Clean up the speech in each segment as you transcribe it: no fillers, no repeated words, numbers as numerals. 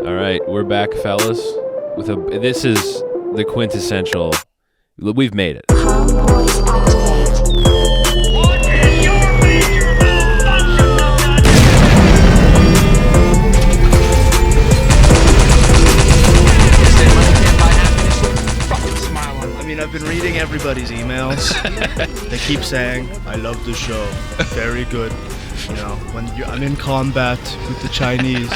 All right, we're back, fellas. This is the quintessential. We've made it. Chromeboys activate. What is your major malfunction, I mean, I've been reading everybody's emails. They keep saying, "I love the show, very good." You know, when I'm in combat with the Chinese,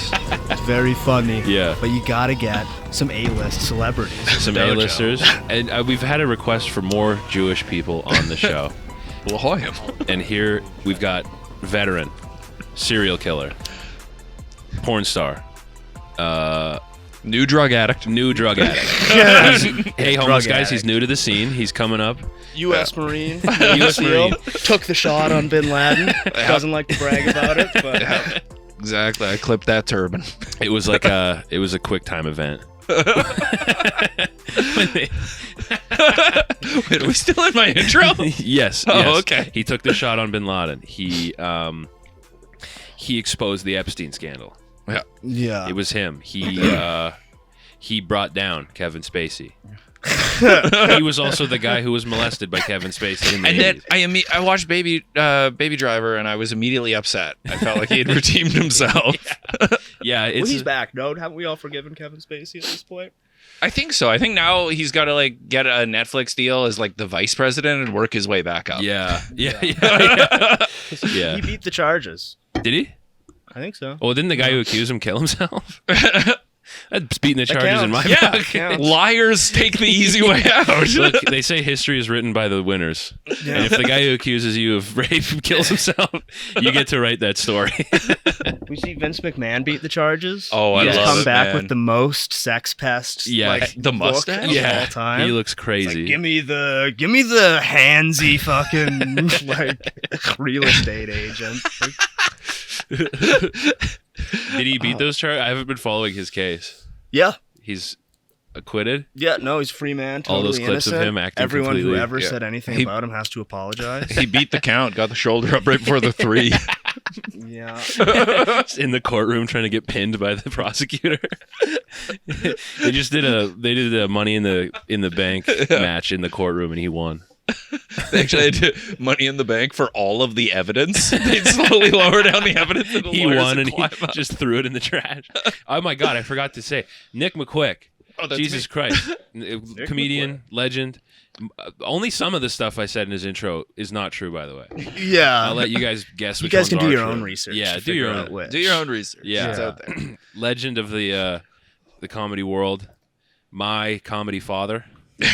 it's very funny. Yeah. But you gotta get some A-list celebrities. Some A-listers. And we've had a request for more Jewish people on the show. L'Hoyam. And here we've got veteran, serial killer, porn star, New drug addict. Hey, homeless guys, addict. he's new to the scene. He's coming up. U.S. Marine. U.S. Marine. Took the shot on Bin Laden. Doesn't like to brag about it, but Exactly. I clipped that turban. It was like a quick time event. Wait, are we still in my intro? Yes. Oh, yes. okay. He took the shot on Bin Laden. He exposed the Epstein scandal. yeah. It was him. He brought down Kevin Spacey. He was also the guy who was molested by Kevin Spacey in the And 80s. then I watched Baby Driver, and I was immediately upset. I felt like he had redeemed himself. Yeah, Well, it's he's back. No, haven't we all forgiven Kevin Spacey at this point? I think so. I think now he's got to like get a Netflix deal as like the vice president and work his way back up. Yeah. Yeah. He beat the charges. Did he? I think so. Well, didn't the guy who accused him kill himself? That's beating the That charges in my counts. Yeah, book. it counts. Liars take the easy way out. Look, they say history is written by the winners. Yeah. And if the guy who accuses you of rape kills himself, you get to write that story. We see Vince McMahon beat the charges. Oh, I He's love come it, back man. with the most sex pests. Yeah. like, The book mustache? of all time. He looks It's crazy. like, give me the handsy fucking like real estate agent. Did he beat those charges? I haven't been following his case. Yeah, He's acquitted. yeah. No, he's a free man. All Totally those clips of innocent. him acting Everyone who completely- ever Yeah. said anything He- about him has to apologize. He beat the count, got the shoulder up right before the 3. Yeah. Just in the courtroom trying to get pinned by the prosecutor. They did a money in the bank match in the courtroom and he won. They actually had to money in the bank for all of the evidence. They slowly lower down the evidence. And the He lawyers won and climb he up. just threw it in the trash. Oh my God, I forgot to say. Nick McQuick. Oh, that's Jesus me. Christ. Comedian, legend. Only some of the stuff I said in his intro is not true, by the way. Yeah. I'll let you guys guess You which guys can ones do are your true. own research. Yeah, to do your figure own. out which. Do your own research. Yeah. It's out there. Legend of the comedy world. My comedy father, Nick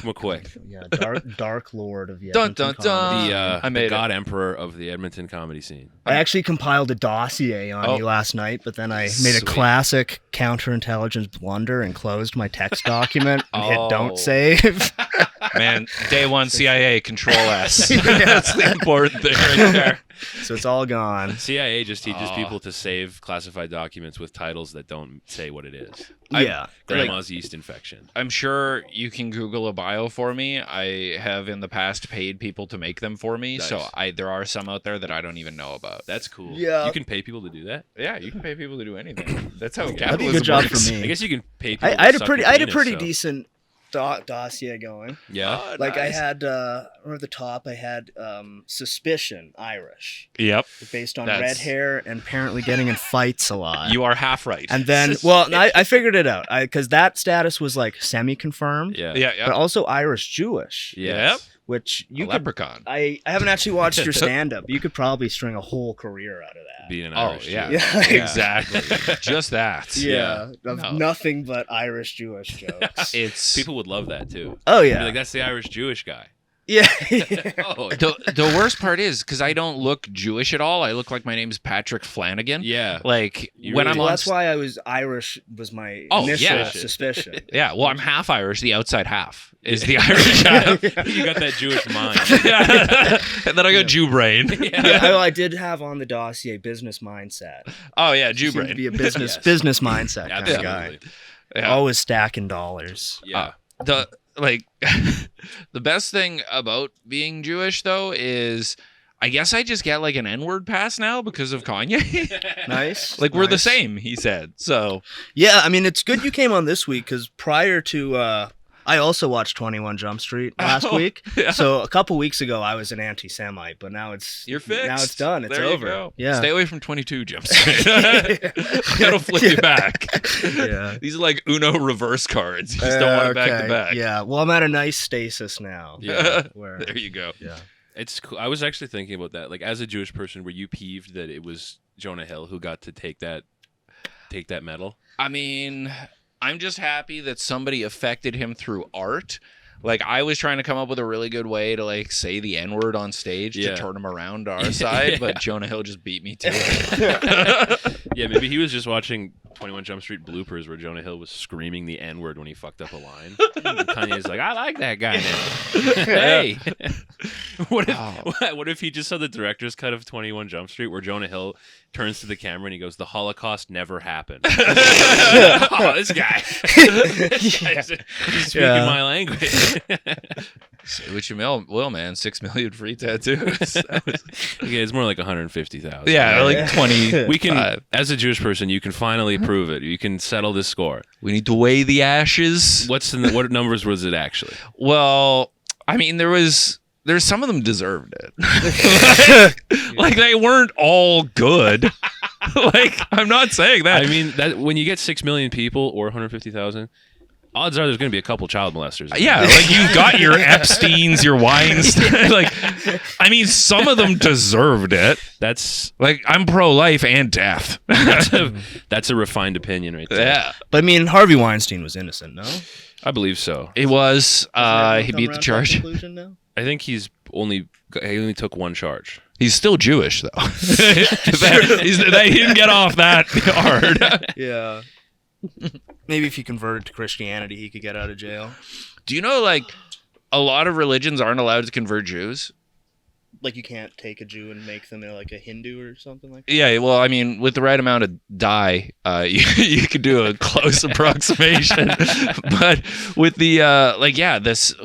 McQuick. Yeah, dark lord of the Dun, Edmonton dun, dun. comedy. The I made the it. god emperor of the Edmonton comedy scene. I actually compiled a dossier on you last night, but then I made a Sweet. classic counterintelligence blunder and closed my text document and hit Oh. don't save. Man, day one CIA, Control S. Yeah. That's the important thing right there. So it's all gone. CIA just teaches people to save classified documents with titles that don't say what it is. Yeah. Grandma's yeast infection. I'm sure you can Google a bio for me. I have in the past paid people to make them for me, so Nice. there are some out there that I don't even know about. That's cool. Yeah. You can pay people to do that. Yeah, you can pay people to do anything. That's how That'd capitalism be a good job works. for me. I guess you can pay people I had to a suck pretty, your I had a penis, pretty so- decent dossier going. Yeah. Oh, Like I nice. had, over the top, I had Suspicion, Irish, Yep. based on That's- red hair and apparently getting in fights a lot. You are half right. And then, well, I figured it out because that status was like semi-confirmed, Yeah. yeah, but yeah. also Irish-Jewish, Yes. which you A could. leprechaun. I haven't actually watched your stand-up. But you could probably string a whole career out of that. Being an Oh, Irish yeah. Jew. Yeah. Exactly. Just that. Yeah, of No. nothing but Irish-Jewish jokes. It's People would love that too. Oh Be yeah, like, that's the Irish Jewish guy. yeah. Oh, the worst part is because I don't look Jewish at all. I look like my name's Patrick Flanagan. yeah. Like You when really- I'm Well, on. that's why I was Irish. Was my Oh, initial yeah. suspicion. Yeah, well, I'm half Irish. The outside half is the Irish half. You got that Jewish mind. Yeah. And then I got Jew brain. Yeah, I did have on the dossier business mindset. Oh yeah, Jew Seemed to brain. be a business Yes. business mindset kind of guy. Absolutely. Yeah. Always stacking dollars. Yeah. The best thing about being Jewish though is I guess I just get like an N-word pass now because of Kanye. Nice. Like we're the nice. same, he said. So Yeah, I mean, it's good you came on this week because prior to, I also watched 21 Jump Street last week. yeah. So a couple weeks ago, I was an anti-Semite, but now it's You're fixed. Now it's done. It's there over. You go. Yeah. Stay away from 22 Jump Street. That'll flip you back. Yeah. These are like Uno reverse cards. You just don't want it back to back. Yeah. Well, I'm at a nice stasis now. Yeah. Where, There you go. yeah. It's cool. I was actually thinking about that. Like, as a Jewish person, were you peeved that it was Jonah Hill who got to take that medal? I mean, I'm just happy that somebody affected him through art. Like, I was trying to come up with a really good way to, like, say the N-word on stage to turn him around to our side, but Jonah Hill just beat me to it. Yeah, maybe he was just watching 21 Jump Street bloopers where Jonah Hill was screaming the N-word when he fucked up a line. And Kanye's like, I like that guy now. Hey! What if he just saw the director's cut of 21 Jump Street where Jonah Hill turns to the camera and he goes, the Holocaust never happened. Oh, this guy. He's speaking my language. Say what you will, man. 6 million free tattoos. Okay, it's more like 150,000. Yeah, like 20. We can, as a Jewish person, you can finally prove it. You can settle this score. We need to weigh the ashes. What numbers was it actually? Well, I mean, there's some of them deserved it. like they weren't all good. Like, I'm not saying that. I mean, that when you get 6 million people or 150,000, odds are there's going to be a couple child molesters. Yeah, like you've got your Epsteins, your Weinstein. Like, I mean, some of them deserved it. That's Like, I'm pro-life and death. that's a refined opinion right there. Yeah, But I mean, Harvey Weinstein was innocent, no? I believe so. it was. He beat the charge. I think he only took one charge. He's still Jewish, though. They didn't get off that hard. Yeah. Maybe if he converted to Christianity, he could get out of jail. Do you know, like, a lot of religions aren't allowed to convert Jews? Like, you can't take a Jew and make them like a Hindu or something like that? Yeah, well, I mean, with the right amount of dye, you could do a close approximation. But with the,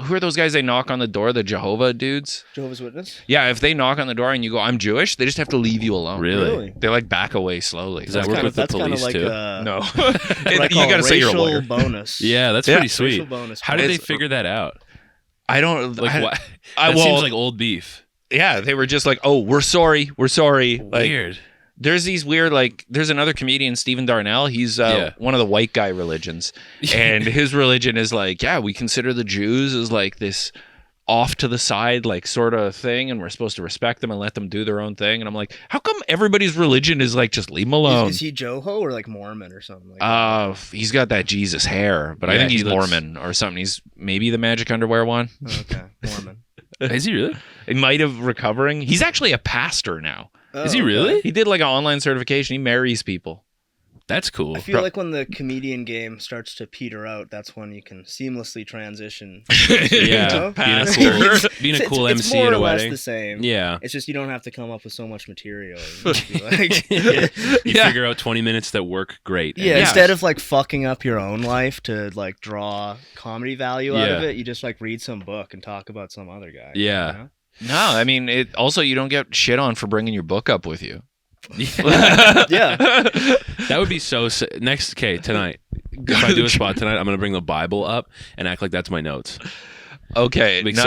who are those guys they knock on the door, the Jehovah dudes? Jehovah's Witness? Yeah, if they knock on the door and you go, I'm Jewish, they just have to leave you alone. Really? They, like, back away slowly. Does that work with the police, like too? No. What You got to say you're a lawyer. racial bonus. Yeah, that's Yeah. pretty sweet. Racial bonus. How did they It's- figure that out? I don't... Like, what? I- That well- seems like old beef. Yeah, they were just like, oh, we're sorry. Like, Weird. there's these weird, like, there's another comedian, Stephen Darnell. He's one of the white guy religions. And his religion is like, yeah, we consider the Jews as like this off to the side, like, sort of thing. And we're supposed to respect them and let them do their own thing. And I'm like, how come everybody's religion is like, just leave them alone? Is he Joho or like Mormon or something like that? He's got that Jesus hair, but I Yeah, think he's he looks- Mormon or something. He's maybe the magic underwear one. Okay, Mormon. Is he really? It might have recovering. He's actually a pastor now. Is he really? He did like an online certification. He marries people. That's cool. I feel like when the comedian game starts to peter out, that's when you can seamlessly transition. Yeah, know? being a cool it's MC more at or a less wedding. the same. Yeah. It's just you don't have to come up with so much material. You just be like, You figure out 20 minutes that work great. yeah, And instead of like fucking up your own life to like draw comedy value out of Yeah. it, you just like read some book and talk about some other guy. Yeah. You know? No, I mean, it also you don't get shit on for bringing your book up with you. Yeah. That would be so next. Okay, tonight. If I do a spot tonight, I'm gonna bring the Bible up and act like that's my notes. Okay, Makes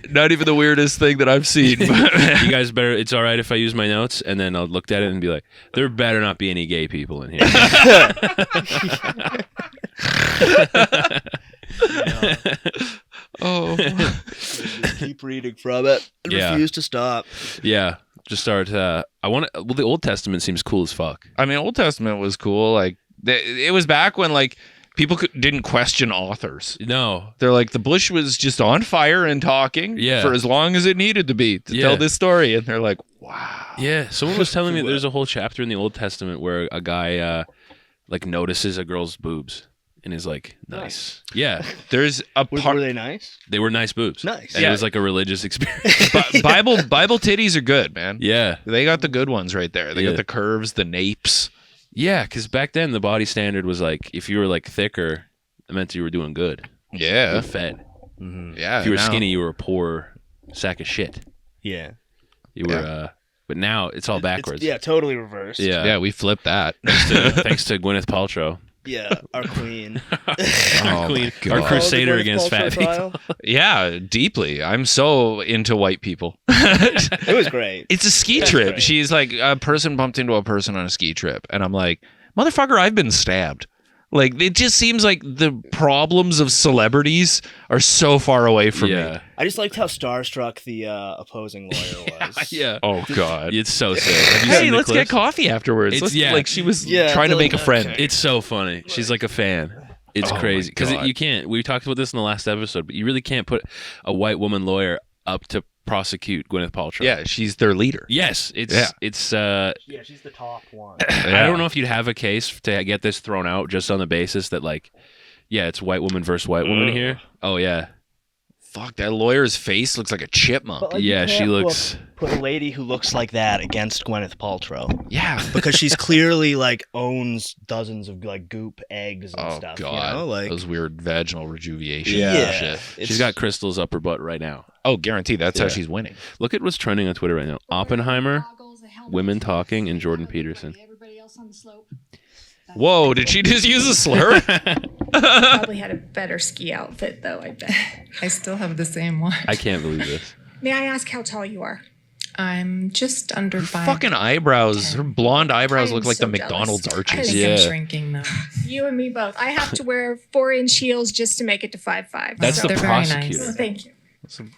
not even the weirdest thing that I've seen. But You guys better. It's all right if I use my notes, and then I'll look at it and be like, "There better not be any gay people in here." oh, Keep reading from it. And Yeah. refuse to stop. Yeah, just start. I want. Well, the Old Testament seems cool as fuck. I mean, Old Testament was cool. Like, it was back when like people didn't question authors. No, They're like, the bush was just on fire and talking Yeah. for as long as it needed to be to Yeah. tell this story. And they're like, wow. yeah. Someone was telling me there's a whole chapter in the Old Testament where a guy like notices a girl's boobs and is like, nice. Yeah, There's a Were part. they nice? they were nice boobs. Nice. And Yeah. it was like a religious experience. Bible titties are good, man. Yeah. They got the good ones right there. They Yeah. got the curves, the napes. Yeah, because back then the body standard was like if you were like thicker, it meant you were doing good. Yeah. Good fed. Yeah. If you were now- skinny, you were a poor sack of shit. Yeah. You were, but now it's all backwards. Yeah, totally reversed. Yeah. Yeah, we flipped that. Thanks to Gwyneth Paltrow. Yeah, our queen. Oh Queen, my God. our crusader Oh, the Gwyneth against fat Paltrow people. trial? Yeah, deeply. I'm so into white people. It was great. It's a ski That's trip. great. She's like, a person bumped into a person on a ski trip. And I'm like, motherfucker, I've been stabbed. Like, it just seems like the problems of celebrities are so far away from me. I just liked how starstruck the opposing lawyer was. Yeah. Oh, God. It's so sick. Have you Hey, seen the let's get clips? coffee afterwards. It's- Like, she was Yeah, trying to they're make a like, friend. okay. It's so funny. She's like a fan. It's Oh my crazy because God. you can't. We talked about this in the last episode, but you really can't put a white woman lawyer up to prosecute Gwyneth Paltrow. Yeah, she's their leader. Yes, it's Yeah. it's. Yeah, she's the top one. I don't know if you'd have a case to get this thrown out just on the basis that like, yeah, it's white woman versus white woman here. Oh yeah, Fuck, that lawyer's face looks like a chipmunk. But, like, yeah, you she can't looks. put a lady who looks like that against Gwyneth Paltrow Yeah. because she's clearly like owns dozens of like goop eggs and Oh, stuff. God. You know? Like, Those weird vaginal rejuvenation Yeah. shit. She's got crystals up her butt right now. Oh, guaranteed. That's how Yeah. she's winning. Look at what's trending on Twitter right now: Oppenheimer, women talking, and Jordan Peterson. Whoa, did she just use a slur? Probably had a better ski outfit, though, I bet. I still have the same one. I can't believe this. May I ask how tall you are? I'm just under 5. Fucking eyebrows. Her blonde eyebrows I am look like so the McDonald's jealous. I arches. think Yeah. I'm shrinking though. You and me both. I have to wear 4-inch heels just to make it to 5'5". That's so, the They're very nice. prosecutor. so thank you.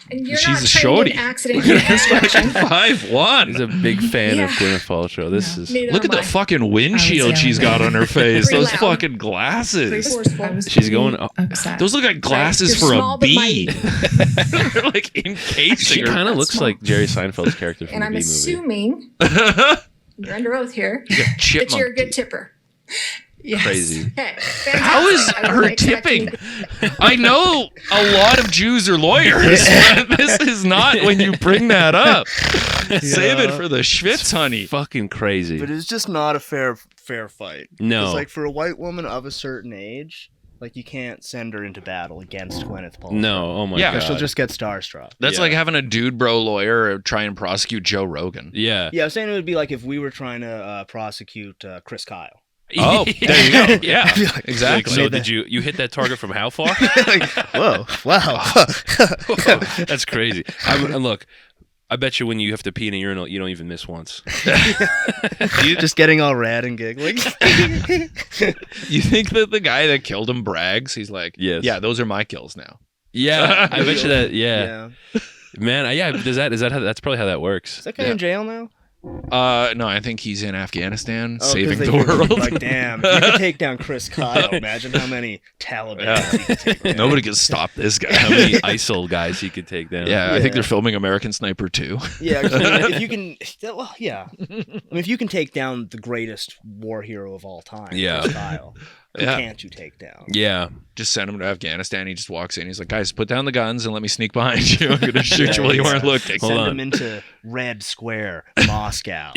And you're She's not a trained shorty. in accident reconstruction. 5'1". He's a big fan of Yeah. Gwyneth Paltrow. This No. is. Neither Look am at the I. fucking windshield young she's then. got on her face. Pretty Those loud. fucking Pretty glasses. forceful. I was She's pretty going- upset. Those look like glasses You're for small a but bee. mighty. They're like encasing She her. kind of looks small. like Jerry Seinfeld's character from And the I'm B movie. assuming, you're under oath here, Chipmunk. that you're a good tipper. Yes. Crazy. Okay, How is fantastic. I her was expecting tipping? I know a lot of Jews are lawyers, but this is not when you bring that up. Save it for the Schwitz, honey. Fucking crazy. but it's just not a fair fight. No. It's like for a white woman of a certain age, like you can't send her into battle against Gwyneth Paltrow. No. Oh my Yeah. god. She'll just get starstruck. That's Yeah. like having a dude bro lawyer try and prosecute Joe Rogan. Yeah. Yeah, I was saying it would be like if we were trying to prosecute Chris Kyle. Oh, there you go. Yeah, I'd be like, exactly. So Made did you hit that target from how far? like, whoa, wow. That's crazy. And look, I bet you when you have to pee in a urinal, you don't even miss once. Just getting all rad and giggling. You think that the guy that killed him brags? He's like, Yes. yeah, those are my kills now. Yeah, I bet you that. Yeah, Yeah. man. Yeah, is that how? That's probably how that works. Is that guy in jail now? No, I think he's in Afghanistan Oh, 'cause saving they the figured, world. Like, damn, you could take down Chris Kyle. Imagine how many Taliban Yeah. he could take down. Nobody can stop this How guy. many ISIL guys he could take down? Yeah, I Yeah. think they're filming American Sniper 2. Yeah, 'cause, I mean, if you can, well, yeah. I mean, if you can take down the greatest war hero of all time, Yeah. Chris Kyle, who Yeah. can't you take down? Yeah. Just send him to Afghanistan. He just walks in. He's like, guys, put down the guns and let me sneak behind you. I'm going to shoot you while you aren't looking. Hold Send on. him into Red Square, Moscow.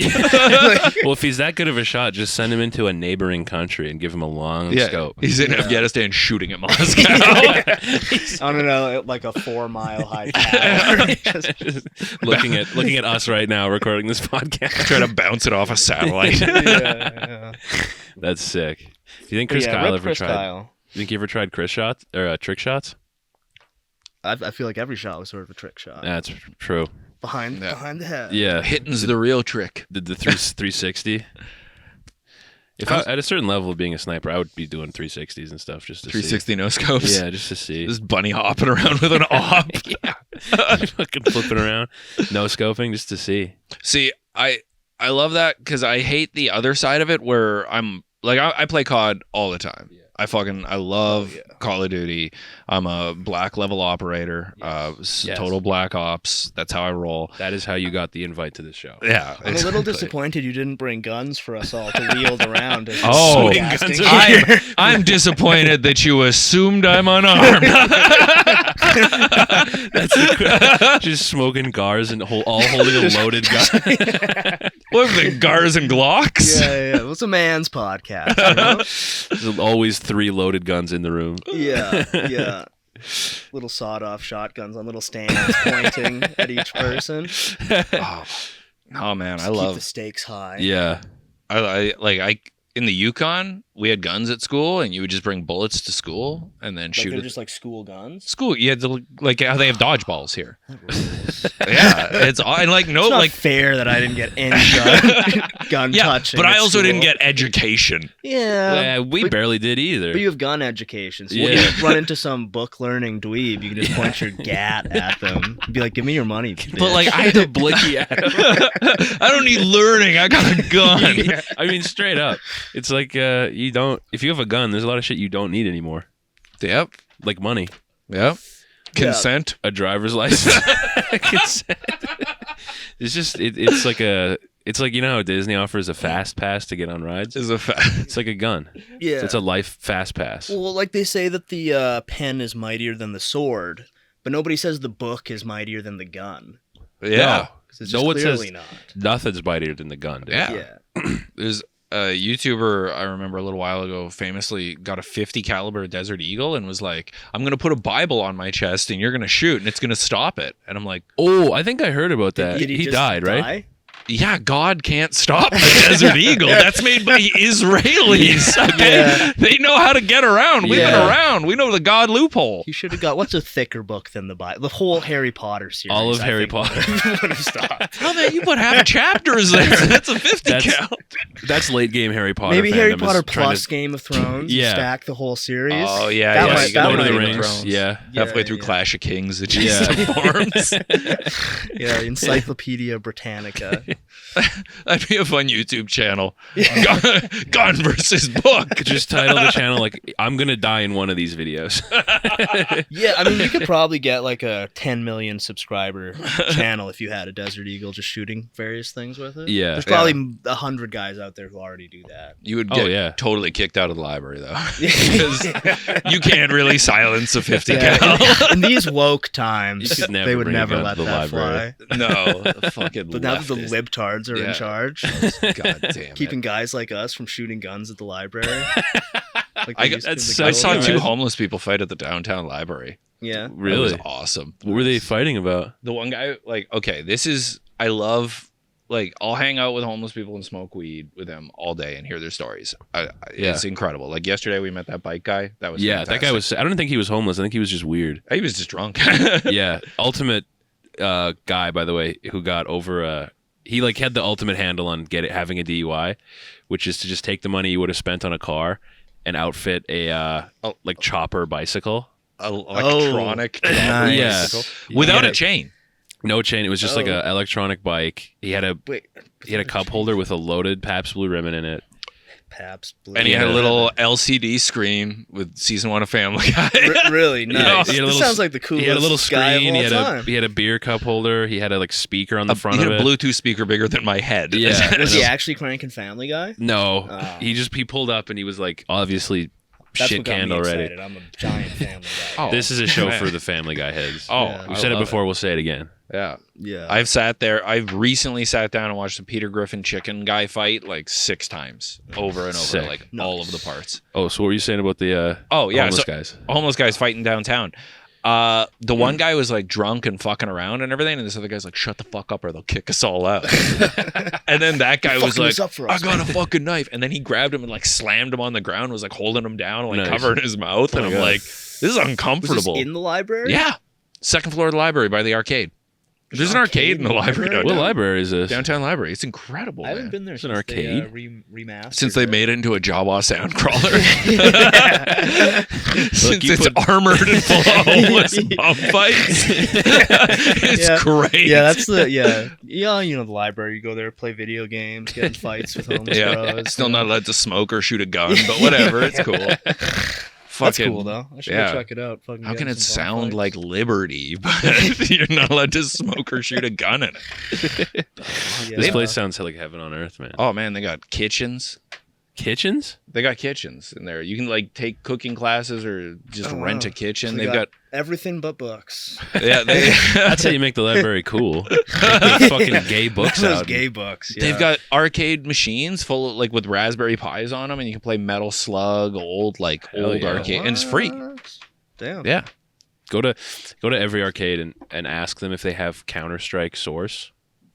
Well, if he's that good of a shot, just send him into a neighboring country and give him a long Yeah, scope. he's in Afghanistan shooting at Moscow. I don't know, like a 4-mile high tower. Just- looking at us right now recording this podcast. Trying to bounce it off a satellite. yeah. That's sick. Do you think But Chris yeah, Kyle rip ever Chris tried? Kyle. You think he ever tried Chris shots or trick shots? I feel like every shot was sort of a trick shot. That's true. Behind the head. Yeah, Hitting's the real trick. the 360. If I, at a certain level of being a sniper, I would be doing 360s and stuff just to 360 no scopes. see. Yeah, just to see. Just bunny hopping around with an op. Yeah, fucking flipping around, no scoping just to see. See, I love that because I hate the other side of it where I'm like I play COD all the time. I love Call of Duty. I'm a black level operator. Yes. Total Black Ops. That's how I roll. That is how you got the invite to this show. Yeah, I'm a little exactly. disappointed you didn't bring guns for us all to wield around. As Oh, podcasting guns. here. I'm disappointed that you assumed I'm unarmed. That's just smoking gars and all holding a loaded gun. What are the Gars and Glocks? Yeah. It was a man's podcast. You know? There's always 3 loaded guns in the room. Yeah. Little sawed-off shotguns on little stands pointing at each person. Oh man, I Keep love the stakes high. Yeah. I in the Yukon, we had guns at school, and you would just bring bullets to school and then Like shoot they're at just like school guns. school. You had to like how they have dodgeballs here. Yeah, it's and like no It's not like fair that I didn't get any gun yeah, touching. but I at also didn't school. get education. Yeah, We barely did either. but you have gun education, so Yeah. when you run into some book learning dweeb, you can just point your gat at them and be like, "Give me your money." But like I had to blicky at him. I don't need learning. I got a gun. I mean, straight up. It's like you don't. If you have a gun, there's a lot of shit you don't need anymore. Yep. Like money, Yep. Consent. a driver's license. Consent. It's just it's like it's like, you know how Disney offers a fast pass to get on rides. Is a fact. It's like a gun. Yeah, It's a life fast pass. well, like they say that the pen is mightier than the sword, but nobody says the book is mightier than the gun. Yeah. 'Cause it's No just one clearly says- not. Nothing's mightier than the gun, dude. Yeah. Yeah. There's a YouTuber I remember a little while ago famously got a 50 caliber Desert Eagle and was like, "I'm gonna put a Bible on my chest and you're gonna shoot and it's gonna stop it." And I'm like, Oh, I think I heard about that. Did He just died, right? die? "Yeah, God can't stop a Desert Eagle. That's made by Israelis. Okay, Yeah. they know how to get around. We've been Yeah. around. We know the God loophole." He should have got what's a thicker book than the Bible? The whole Harry Potter series. All of I Harry think, Potter. would have stopped. How man, you put half chapters there. That's a 50 That's- cal. That's late game Harry Potter. Maybe Harry fandom is Potter trying plus to- Game of Thrones. Yeah. Stack the whole series. Oh yeah, That yeah. might- You got that Lord of might the be Rings. Thrones. Yeah. Halfway through yeah. Clash of Kings, it Yeah. just forms. Yeah, Encyclopedia Britannica. That'd be a fun YouTube channel. Gun versus book. Just title the channel like "I'm gonna die in one of these videos." Yeah, I mean, you could probably get like a 10 million subscriber channel if you had a Desert Eagle just shooting various things with it. Yeah. There's probably 100 guys out there who already do that. You would Oh, get yeah. totally kicked out of the library though, because you can't really silence a 50 Yeah, cal. in these woke You times, could never they would bring a never gun let to the that library. fly. No, the fucking. But now that the leftist. libtards are Yeah. in charge, God damn keeping it. guys like us from shooting guns at the library. Like I, they used to in the so I good saw old two days. homeless people fight at the downtown library. Yeah. It Really? was awesome. What were they fighting about? The one guy, like, okay, this is, I love, like, I'll hang out with homeless people and smoke weed with them all day and hear their stories. It's incredible. Like, yesterday we met that bike guy. That was Yeah, that guy fantastic. was. I don't think he was homeless. I think he was just weird. He was just drunk. Yeah, ultimate guy, by the way, who got over. He like had the ultimate handle on having a DUI, which is to just take the money you would have spent on a car and outfit a like chopper bicycle. Electronic nice. bicycle. Without Yeah. a chain. No chain. It was just like Oh. a electronic bike. He had a cup holder with a loaded Pabst Blue Ribbon in it. Pabst Blue. And he had a Yeah. little LCD screen with season 1 of Family Guy. Really nice. he had a This little- sounds like the coolest He had a little guy screen. of all time. He had a beer cup holder. He had a like speaker on the front he had of a it. Bluetooth speaker bigger than my head. Yeah. Was he actually cranking Family Guy? No, Oh. he pulled up and he was like obviously That's shit what got canned me already. excited. I'm a giant Family Guy. Oh. This is a show for the Family Guy heads. Oh, Yeah. We've I said it love before. We'll say it again. Yeah. Yeah. I've sat there. I've recently sat down and watched the Peter Griffin chicken guy fight like 6 times over and over, Sick. like all of the parts. Oh, so what were you saying about the Oh yeah, homeless so- guys? homeless guys fighting downtown. The one guy was like drunk and fucking around and everything, and this other guy's like, "Shut the fuck up, or they'll kick us all out." And then that guy was fucking like, us up for "I us, got a fucking knife," and then he grabbed him and like slammed him on the ground, was like holding him down, like Nice. covering his mouth, and Oh I'm my God. like, "This is Was uncomfortable." this in the library? Yeah, second floor of the library by the arcade. There's an arcade in the library. library? What downtown. library is this? Downtown library. It's incredible. I haven't man. been there It's since an arcade? they remastered. Since they it. made it into a Jawa sound crawler. Since you it's armored and full of homeless bum fights. It's Yeah. great. Yeah, that's the you know the library. You go there, play video games, get in fights with homeless bros. Still not allowed to smoke or shoot a gun, but whatever. It's cool. That's Fucking, cool though. I should yeah. go check it out. Fucking How get can in it some bar sound fights. like liberty, but you're not allowed to smoke or shoot a gun in it? Yeah. This place sounds like heaven on earth, man. Oh man, they got kitchens. Kitchens? They got kitchens in there. You can like take cooking classes or just Oh, rent wow. a kitchen. So they They've got everything but books. yeah, they That's how you make the library cool. Make the fucking gay books Those out. gay books. Yeah. They've got arcade machines full of like with Raspberry Pis on them, and you can play Metal Slug, old Hell yeah. arcade, and it's free. What? Damn. Yeah, Go to every arcade and ask them if they have Counter-Strike Source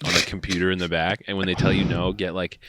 on a computer in the back, and when they tell you no, get like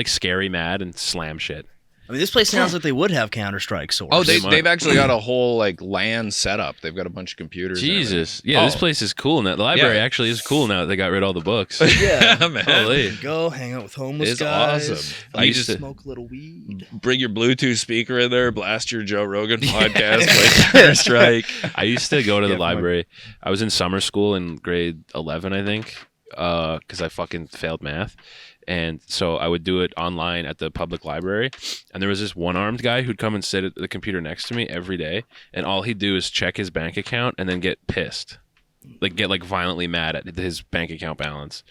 scary mad and slam shit. I mean, this place sounds like they would have Counter-Strike Source. Oh, They might. they've actually got a whole like LAN setup. They've got a bunch of computers. and Jesus, everything. yeah, this place is cool now. The library actually is cool now that they got rid of all the books. yeah. Oh, man. Holy. Go hang out with homeless It's guys. awesome. I used to- smoke a little weed. Bring your Bluetooth speaker in there, blast your Joe Rogan podcast, play Counter-Strike. I used to go to the Yeah, fine. library. I was in summer school in grade 11, I think, because I fucking failed math. And so I would do it online at the public library. And there was this one-armed guy who'd come and sit at the computer next to me every day. And all he'd do is check his bank account and then get pissed. Like, get like violently mad at his bank account balance.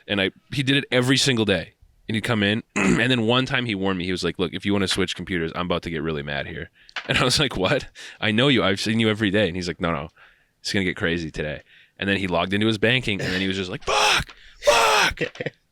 And he did it every single day. And he'd come in. And then one time he warned me. He was like, look, if you want to switch computers, I'm about to get really mad here. And I was like, what? I know you. I've seen you every day. And he's like, no. It's going to get crazy today. And then he logged into his banking. And then he was just like, fuck.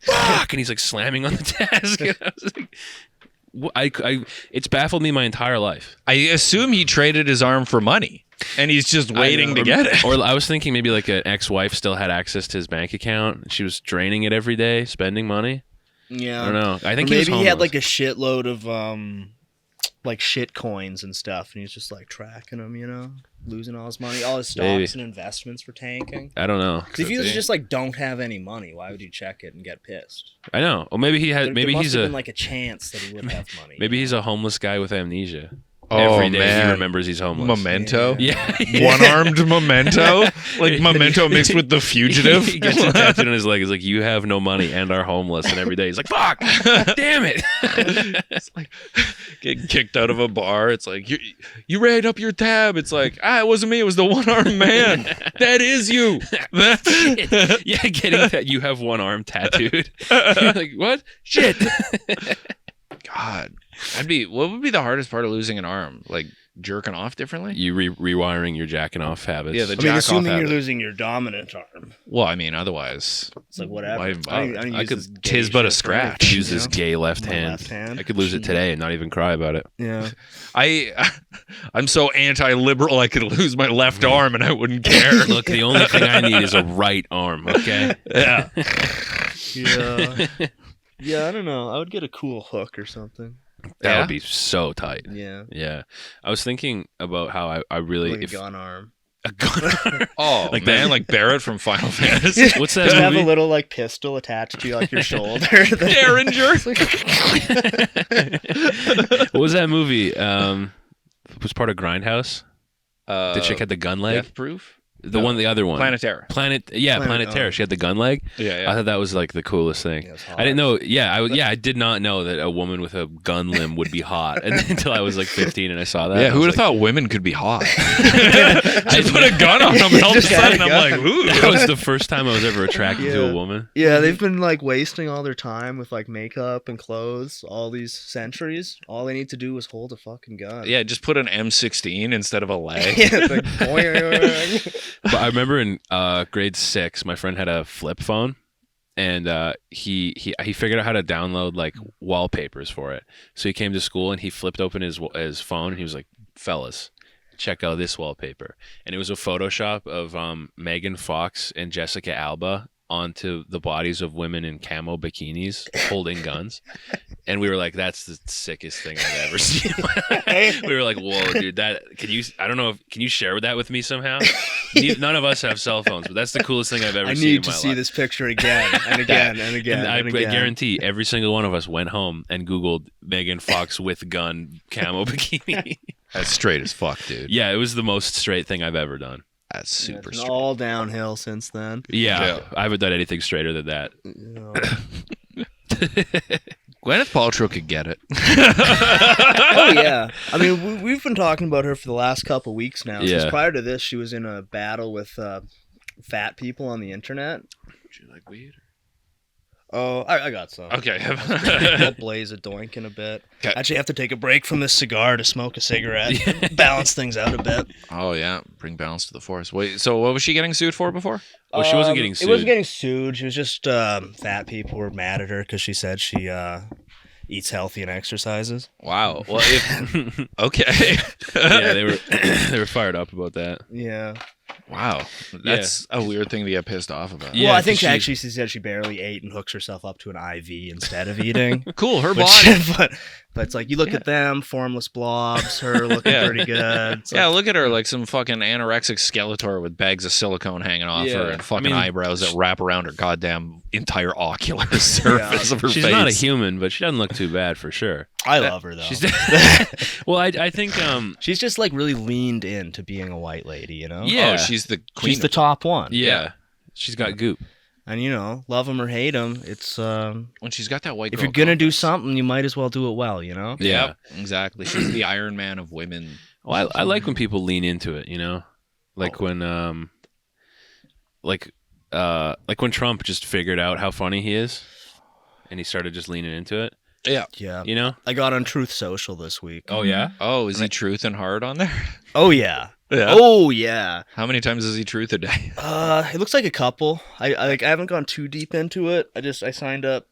And he's like slamming on the desk. And I was like, it's baffled me my entire life. I assume he traded his arm for money, and he's just waiting to get it. Or I was thinking maybe like an ex-wife still had access to his bank account. And she was draining it every day, spending money. Yeah. I don't know. I think Or he was maybe he had homeless. like a shitload of like shit coins and stuff, and he's just like tracking them, losing all his money, all his stocks Maybe. and investments were tanking. I don't know. 'Cause if you just like don't have any money, why would you check it and get pissed? I know. Or maybe he had. There Maybe must he's have a. been like a chance that he would have money. Maybe he's a homeless guy with amnesia. Oh, Every day man. he remembers he's homeless. Memento? Yeah. One-armed Memento? Like Memento mixed with The Fugitive? He gets a tattoo on his leg. He's like, you have no money and are homeless. And every day he's like, fuck, damn it. It's like getting kicked out of a bar. It's like, you ran up your tab. It's like, it wasn't me. It was the one-armed man. That is you. Yeah, getting that you have one arm tattooed. You're like, what? Shit. God. What would be the hardest part of losing an arm? Like jerking off differently? You rewiring your jacking off habits. Yeah, the I mean, jack off assuming you're habit. losing your dominant arm, Well, I mean, otherwise, it's like whatever. Why bother? don't I use could- this gay tis but a shit for anything, scratch. use his gay left My hand. left hand. I could lose it today and not even cry about it. Yeah. I'm so anti-liberal. I could lose my left arm and I wouldn't care. Look, the only thing I need is a right arm, okay? Yeah. Yeah. Yeah, I don't know. I would get a cool hook or something. That Yeah? would be so tight. Yeah. Yeah. I was thinking about how I really... Like a gun arm. a gun Oh, Like man, that- like Barrett from Final Fantasy. What's that Just have a movie? little like pistol attached to like your shoulder. Derringer. What was that movie? It was part of Grindhouse. The chick had the gun leg. Death Proof? The other one. Planet Terror. Planet Terror. oh. She had the gun leg. Yeah, I thought that was like the coolest thing. Yeah, it's I didn't know. Yeah, I did not know that a woman with a gun limb would be hot until I was like 15 and I saw that. Yeah, I who was would have like, thought women could be hot? Just put a gun on them and all of a Just had a sudden I'm gun. like, ooh. That was the first time I was ever attracted to Yeah. a woman. Yeah, they've been like wasting all their time with like makeup and clothes all these centuries. All they need to do is hold a fucking gun. Yeah, just put an M16 instead of a leg. Yeah, it's like, boing. But I remember in grade 6, my friend had a flip phone, and he figured out how to download like wallpapers for it. So he came to school and he flipped open his phone and he was like, "Fellas, check out this wallpaper." And it was a Photoshop of Megan Fox and Jessica Alba onto the bodies of women in camo bikinis holding guns. And we were like, that's the sickest thing I've ever seen. We were like, whoa, dude, can you share that with me somehow? None of us have cell phones, but that's the coolest thing I've ever I seen in need my to see life. this picture again and again and again. And I and again. guarantee every single one of us went home and Googled Megan Fox with gun camo bikini. That's straight as fuck, dude. Yeah, it was the most straight thing I've ever done. That's Yeah, super it's straight. all downhill since then. Yeah, Yeah. I haven't done anything straighter than that. Gwyneth Paltrow could get it. Oh yeah, I mean we've been talking about her for the last couple weeks now. Since Yeah. prior to this, she was in a battle with fat people on the internet. Would you like weed? Oh, I got some. Okay. I'll blaze a doink in a bit. 'Kay. Actually, have to take a break from this cigar to smoke a cigarette. Balance things out a bit. Oh, yeah. Bring balance to the force. Wait, so what was she getting sued for before? Well, she wasn't getting It wasn't sued. getting sued. She was just fat people were mad at her because she said she eats healthy and exercises. Wow. Well, if okay. Yeah, they were fired up about that. Yeah. Wow. That's a weird thing to get pissed off about. Yeah, well, I think 'cause actually she said she barely ate and hooks herself up to an IV instead of eating. Cool. Her Which- body. but it's like you look at them, formless blobs, her looking Yeah. pretty good. It's Yeah, like, look at her like some fucking anorexic Skeletor with bags of silicone hanging off Yeah. her and fucking I mean, eyebrows that wrap around her goddamn entire ocular surface of her She's face. not a human, but she doesn't look too bad for sure. I love her though. She's well, I think She's just like really leaned into being a white lady, you know? Yeah. Oh, she's the queen. She's the top one. yeah, she's got goop. And you know, love him or hate him, it's when she's got that white if girl you're gonna do complex. something, you might as well do it well, you know? Yeah. Yep, exactly. She's the Iron Man of women. Well, I like when people lean into it, you know, like when like when Trump just figured out how funny he is, and he started just leaning into it. Yeah. Yeah. You know? I got on Truth Social this week. Oh yeah. Oh, is he truth and hard on there? Oh yeah. Yeah. Oh yeah. How many times is he truth a day? It looks like a couple. I haven't gone too deep into it. I signed up,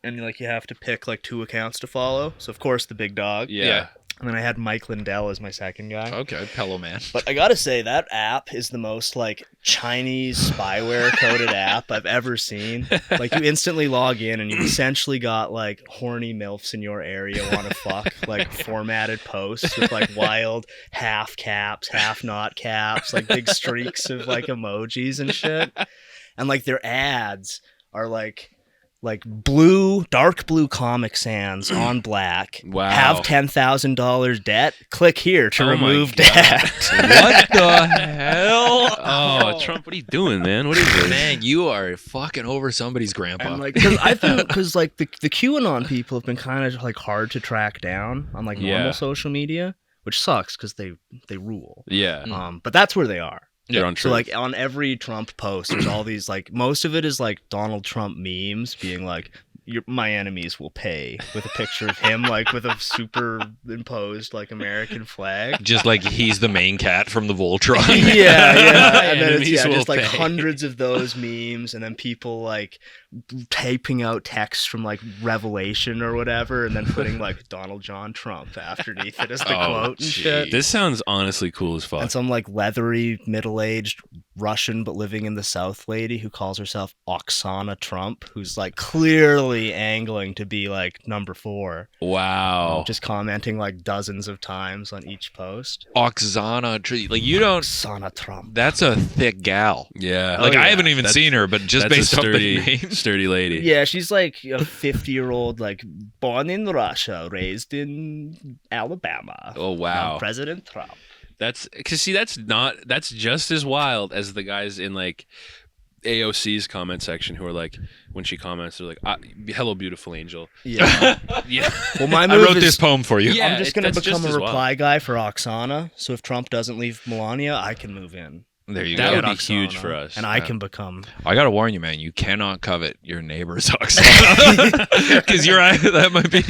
and like you have to pick like 2 accounts to follow. So of course the big dog. Yeah. And then I had Mike Lindell as my second guy. Okay, Pillow Man. But I gotta say that app is the most like Chinese spyware coded app I've ever seen. Like you instantly log in and you essentially got like horny MILFs in your area wanna fuck, like formatted posts with like wild half caps, half not caps, like big streaks of like emojis and shit. And like their ads are like blue, dark blue Comic Sans on black. Wow. Have $10,000 debt. Click here to Oh my remove God. debt. What the hell? Oh, Trump, what are you doing, man? What are you doing? Man, you are fucking over somebody's grandpa. And like, because like the QAnon people have been kind of like hard to track down on like normal Yeah. social media, which sucks because they rule. Yeah. But that's where they are. They're on So Truth. like on every Trump post, there's all these like most of it is like Donald Trump memes being like, my enemies will pay, with a picture of him like with a superimposed like American flag. Just like he's the main cat from the Voltron. Yeah. And then it's Enemies will just like pay. hundreds of those memes, and then people like typing out text from like Revelation or whatever, and then putting like Donald John Trump underneath it as the Oh, quote and gee. shit. This sounds honestly cool as fuck. And some like leathery, middle-aged Russian but living in the South lady who calls herself Oksana Trump, who's like clearly angling to be like number 4. Wow. Just commenting like dozens of times on each post. Oksana tree. Like you don't. Oksana Trump. That's a thick gal. Yeah. Like yeah. I haven't even That's- seen her, but just That's based a off the sturdy, name. sturdy lady. Yeah, she's like a 50-year-old, like born in Russia, raised in Alabama. Oh wow. President Trump. That's because see, that's just as wild as the guys in like AOC's comment section who are like, when she comments, they're like, "Hello, beautiful angel." Yeah. Yeah. Well, my I move wrote is this poem for you. Yeah. I'm just gonna that's become just a as wild. reply guy for Oksana. So if Trump doesn't leave Melania, I can move in. There you That go. would be Oksana, huge for us. and I can become. I gotta warn you, man. You cannot covet your neighbor's Oksana because that might be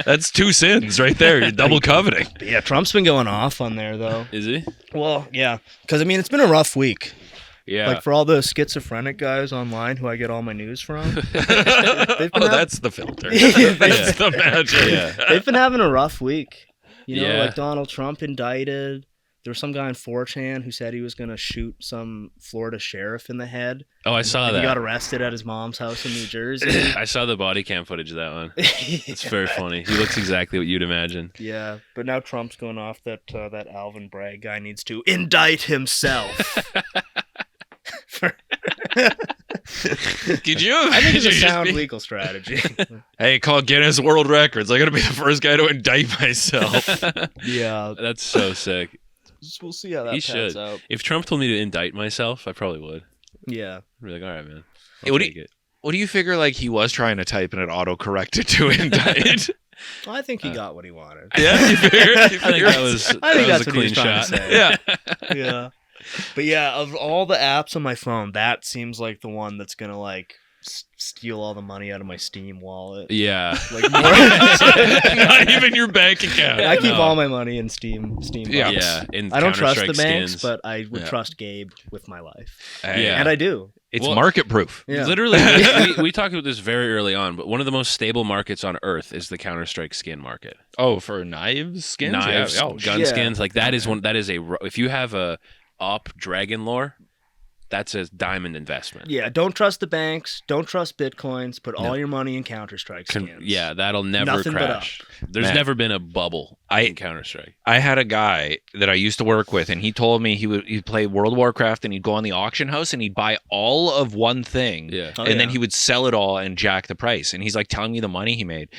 that's 2 sins right there. You're double coveting. Yeah, Trump's been going off on there though. Is he? Well, yeah, because I mean it's been a rough week. Yeah. Like for all the schizophrenic guys online who I get all my news from. That's the filter. That's the magic. Yeah. They've been having a rough week. You know, Yeah. like Donald Trump indicted. There was some guy on 4chan who said he was going to shoot some Florida sheriff in the head. Oh, I saw And that. he got arrested at his mom's house in New Jersey. I saw the body cam footage of that one. It's very funny. He looks exactly what you'd imagine. Yeah, but now Trump's going off that that Alvin Bragg guy needs to indict himself. Could you? I think it's a Just sound be- legal strategy. Hey, call Guinness World Records. I gotta be the first guy to indict myself. Yeah, That's so sick. we'll see how that He pans should. out. If Trump told me to indict myself, I probably would. Yeah. I'd be like, all right, man. Hey, what do take it. What do you figure? Like he was trying to type and it auto-corrected to indict. Well, I think he got what he wanted. Yeah, you figure? I think that was, I think that was that's a what he was clean trying shot. to say. Yeah. Yeah. But yeah, of all the apps on my phone, that seems like the one that's gonna like steal all the money out of my Steam wallet. Yeah. Like more. Not even your bank account. I keep No. all my money in Steam. Yeah. bucks. Yeah. In I don't trust the Counter-Strike banks, skins. but I would Yeah. trust Gabe with my life, Hey, Yeah. and I do. It's Well, market proof. Yeah. Literally, we talked about this very early on, but one of the most stable markets on Earth is the Counter-Strike skin market. Oh, for knives, skins, Knives, yeah. Oh, gun yeah. skins, like that is one. That is if you have a op dragon lore, that's a diamond investment. Yeah, don't trust the banks. Don't trust bitcoins. Put all your money in Counter-Strike skins. Yeah, that'll never Nothing but crash. There's Man. never been a bubble in Counter-Strike. I had a guy that I used to work with, and he told me he'd play World of Warcraft, and he'd go on the auction house, and he'd buy all of one thing, Yeah. Oh, and then yeah. he would sell it all and jack the price. And he's like telling me the money he made,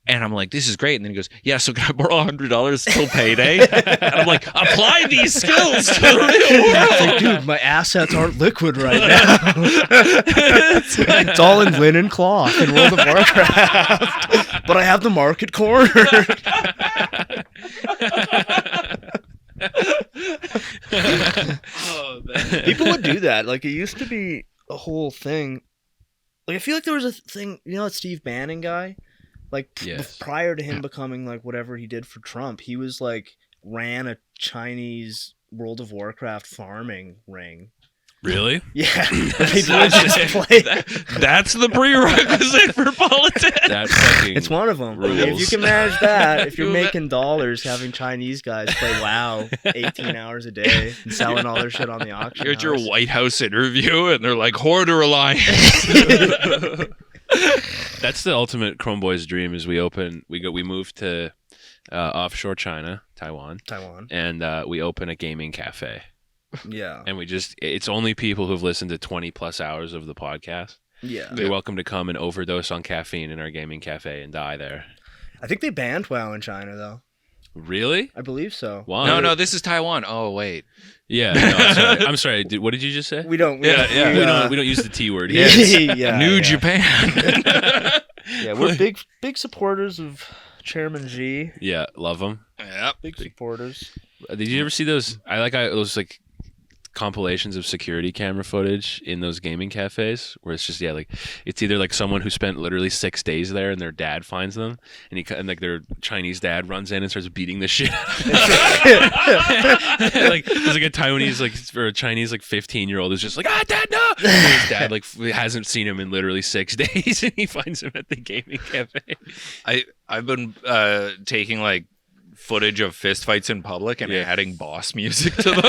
and I'm like, "This is great." And then he goes, "Yeah, so can I borrow $100 till payday?" And I'm like, "Apply these skills to the real It's world." like, dude, my assets aren't liquid right now. It's all in linen cloth in World of Warcraft. But I have the market cornered. People would do that. Like, it used to be a whole thing. Like, I feel like there was a thing, you know, that Steve Bannon guy? Like, Yes. prior to him becoming, like, whatever he did for Trump, he was, like, ran a Chinese World of Warcraft farming ring. Really? Yeah. People would just play. That's the prerequisite for politics. That fucking. It's one of them. Rules. If you can manage that, if you're making dollars having Chinese guys play WoW 18 hours a day and selling all their shit on the auction You're at your house. White House interview, and they're like, "Hoarder Alliance." That's the ultimate Chromeboys dream. Is we move to offshore China, Taiwan, and we open a gaming cafe. Yeah. And it's only people who've listened to 20 plus hours of the podcast. Yeah. They're welcome to come and overdose on caffeine in our gaming cafe and die there. I think they banned WoW in China, though. Really? I believe so. Why? No, this is Taiwan. Oh, wait. Yeah. No, I'm sorry. What did you just say? We don't. We don't use the T word here. Yeah, New yeah. Japan. Yeah, we're big supporters of Chairman Xi. Yeah, love them. Yep. Big supporters. Did you ever see those? Those like compilations of security camera footage in those gaming cafes where it's just it's either like someone who spent literally 6 days there and their dad finds them and like their Chinese dad runs in and starts beating the shit like there's like a Taiwanese or a Chinese 15-year-old who's just like, dad, no, and his dad hasn't seen him in literally 6 days and he finds him at the gaming cafe. I've been taking footage of fist fights in public and adding boss music to them.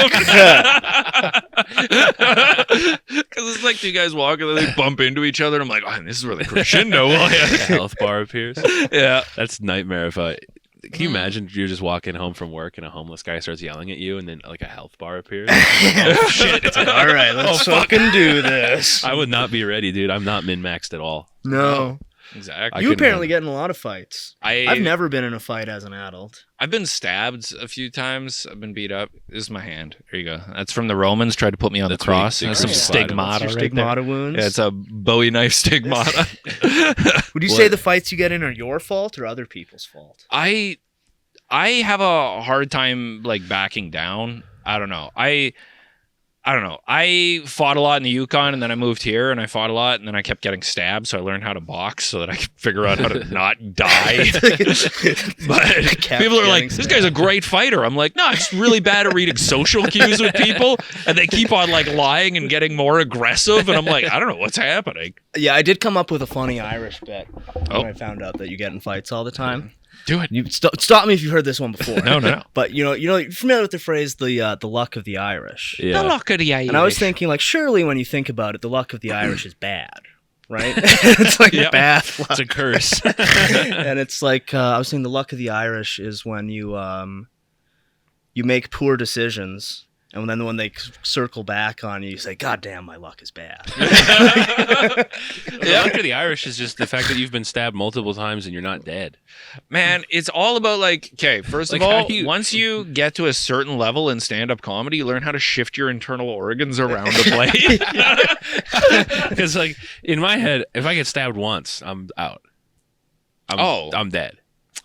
Because it's like two guys walking and they bump into each other. And I'm like, oh, this is where the crescendo will A hit. health bar appears. Yeah. That's nightmare. Can you imagine you're just walking home from work and a homeless guy starts yelling at you and then a health bar appears? Oh, shit. It's like, All right, let's fucking do this. I would not be ready, dude. I'm not min-maxed at all. No. Exactly. You couldn't apparently get in a lot of fights. I've I've never been in a fight as an adult. been stabbed a few times. I've been beat up. This is my hand. There you go. That's from the Romans. Tried to put me on That's the cross. big That's some slide. stigmata. Your right stigmata there. wounds. Yeah, it's a Bowie knife stigmata. Would you say the fights you get in are your fault or other people's fault? I have a hard time backing down. I don't know. I don't know. I fought a lot in the Yukon, and then I moved here, and I fought a lot, and then I kept getting stabbed, so I learned how to box so that I could figure out how to not die. But people are like, this guy's a great fighter. I'm like, no, I'm just really bad at reading social cues with people, and they keep on lying and getting more aggressive, and I'm like, I don't know what's happening. Yeah, I did come up with a funny Irish bit Oh. when I found out that you get in fights all the time. Do it. You stop me if you've heard this one before. No. But you're familiar with the phrase the luck of the Irish. Yeah. The luck of the Irish. And I was thinking, surely when you think about it, the luck of the Irish is bad, right? It's bad luck. It's a curse. And it's I was saying the luck of the Irish is when you make poor decisions. And then when they circle back on you, you say, God damn, my luck is bad. The luck of the Irish is just the fact that you've been stabbed multiple times and you're not dead. Man, it's all about okay, first of How all, do you- once you get to a certain level in stand-up comedy, you learn how to shift your internal organs around the plate. Because in my head, if I get stabbed once, I'm out. I'm dead.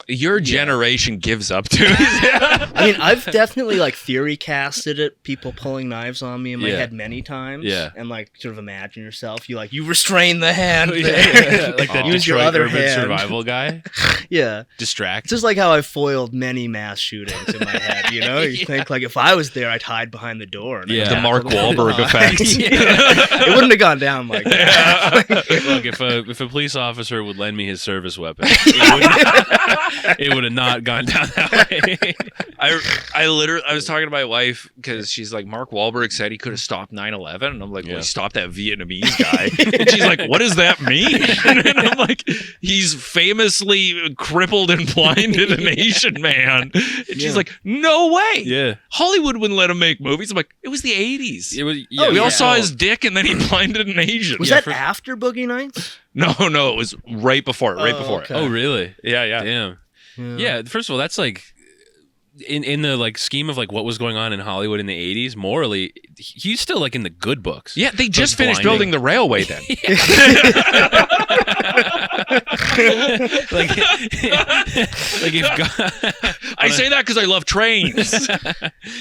Your generation gives up to it. I mean, I've definitely like theory casted it, people pulling knives on me in my Yeah. head many times. Yeah. And like sort of imagine yourself, you restrain the hand. Yeah, there. like that Use your Detroit other urban hand. survival guy. Yeah. Distract. It's just like how I foiled many mass shootings in my head, you know? You think like if I was there, I'd hide behind the door. And Yeah. The Mark Wahlberg effect. It wouldn't have gone down like that. Look, if a police officer would lend me his service weapon, it would have not gone down that way. I was talking to my wife because she's like, Mark Wahlberg said he could have stopped 9/11, and I'm like, well, Yeah. he stopped that Vietnamese guy. And she's like, what does that mean? And I'm like, he's famously crippled and blinded an Asian man. And she's like, no way. Yeah. Hollywood wouldn't let him make movies. I'm like, it was the 80s. It was, we all saw yeah. his dick, and then he blinded an Asian. Was that after Boogie Nights? No, it was right before it. Right before okay. it. Oh, really? Yeah. Damn. Yeah. First of all, that's like in the like scheme of like what was going on in Hollywood in the 80s. Morally, he's still like in the good books. Yeah, they just finished blinding. building the railway then. like if God, I say that because I love trains.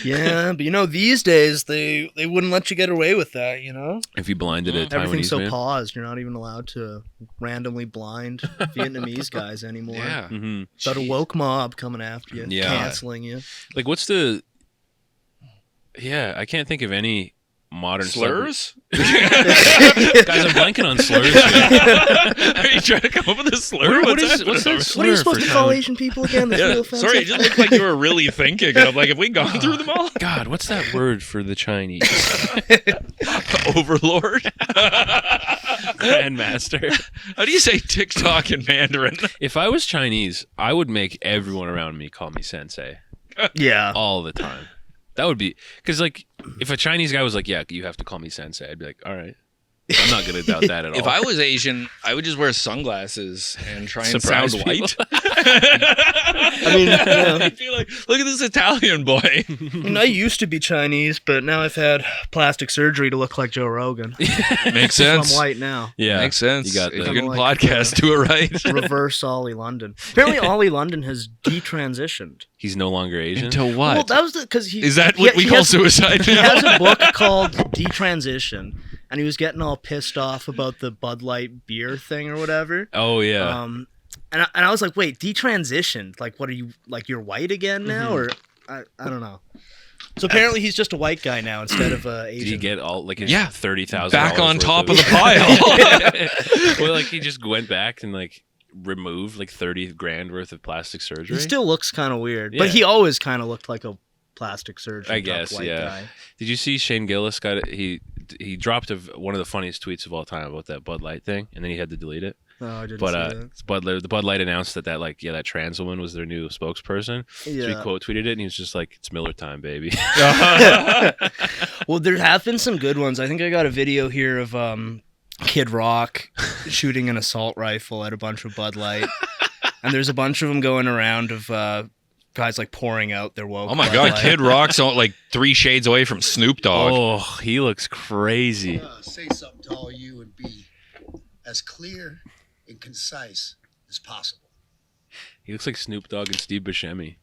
Yeah, but you know, these days they wouldn't let you get away with that, you know? if he blinded a Taiwanese Everything's so man. paused. You're not even allowed to randomly blind Vietnamese guys anymore. Yeah. Mhm. Got a woke mob coming after you, Yeah. canceling you. Like, what's the? Yeah, I can't think of any modern Slurs? Guys, I'm blanking on slurs. Here. Are you trying to come up with a slur? What's that? that slur What are you supposed for to call Taiwan? Asian people again? That's real Yeah. offensive. Sorry, it just looked like you were really thinking. And I'm like, have we gone through them all? God, what's that word for the Chinese? Overlord? Grandmaster. How do you say TikTok in Mandarin? If I was Chinese, I would make everyone around me call me sensei Yeah. all the time. That would be because, like, if a Chinese guy was like, "Yeah, you have to call me sensei," I'd be like, "All right." I'm not gonna doubt that at all. If I was Asian, I would just wear sunglasses and try and Surprise sound people. white. I mean, yeah. I'd be like, look at this Italian boy. I used to be Chinese, but now I've had plastic surgery to look like Joe Rogan. Makes So I'm sense. white now. Yeah, Makes sense. You got If the- you can Kinda like podcast, do it right. Reverse Ollie London. Apparently, Ollie London has detransitioned. He's no longer Asian. Into what? Well, that was because he Is that he- what we he call has- suicide He now? has a book called Detransition, and he was getting all pissed off about the Bud Light beer thing or whatever. Oh yeah. And I was like, wait, detransitioned? Like, what are you, like, you're white again now? Or, I don't know. So apparently he's just a white guy now instead of Asian. Did he get all like his Yeah. $30,000 Back on worth top of the pile. Well, like he just went back and like removed like 30 grand worth of plastic surgery. He still looks kind of weird, Yeah. but he always kind of looked like a plastic surgeon. I type guess, white yeah. guy. Did you see Shane Gillis got it? He dropped one of the funniest tweets of all time about that Bud Light thing, and then he had to delete it. No, I didn't But see that. the Bud Light announced that that trans woman was their new spokesperson. So he Yeah. quote tweeted it, and he was just like, "It's Miller time, baby." Well, there have been some good ones. I think I got a video here of Kid Rock shooting an assault rifle at a bunch of Bud Light, and there's a bunch of them going around of guys like pouring out their woke. Oh my Bud God, Light. Kid Rock's like 3 shades away from Snoop Dogg. Oh, he looks crazy. Say something to all you and be as clear and concise as possible. He looks like Snoop Dogg and Steve Buscemi.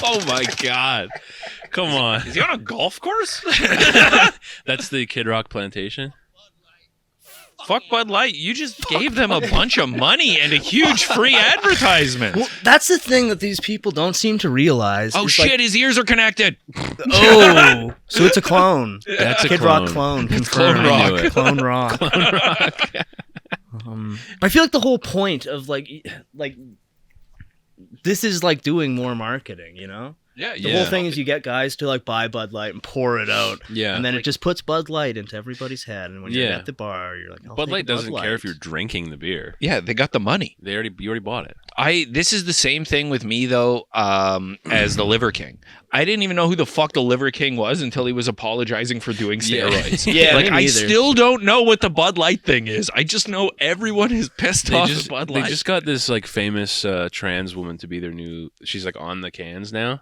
Oh my God! Come on, Is he on a golf course? that's the Kid Rock plantation. Fuck Bud Light. You just gave them a bunch of money and a huge free advertisement. Well, that's the thing that these people don't seem to realize. Oh It's shit, like, his ears are connected. oh, so it's a clone. That's a Kid clone. Rock clone. Clone Confirmed. I knew Rock. it. Clone Rock. I feel like the whole point of like this is like doing more marketing, you know? Yeah, The whole thing is you get guys to like buy Bud Light and pour it out. Yeah. And then it just puts Bud Light into everybody's head. And when you're Yeah. at the bar, you're like, I'll Bud take Light a Bud doesn't care if Light. you're drinking the beer. Yeah, they got the money. You already bought it. This is the same thing with me though, as the Liver King. I didn't even know who the fuck the Liver King was until he was apologizing for doing Yeah. steroids. Yeah, like me I neither. still don't know what the Bud Light thing is. I just know everyone is pissed off at Bud They Light. just got this like famous trans woman to be their new. She's like on the cans now.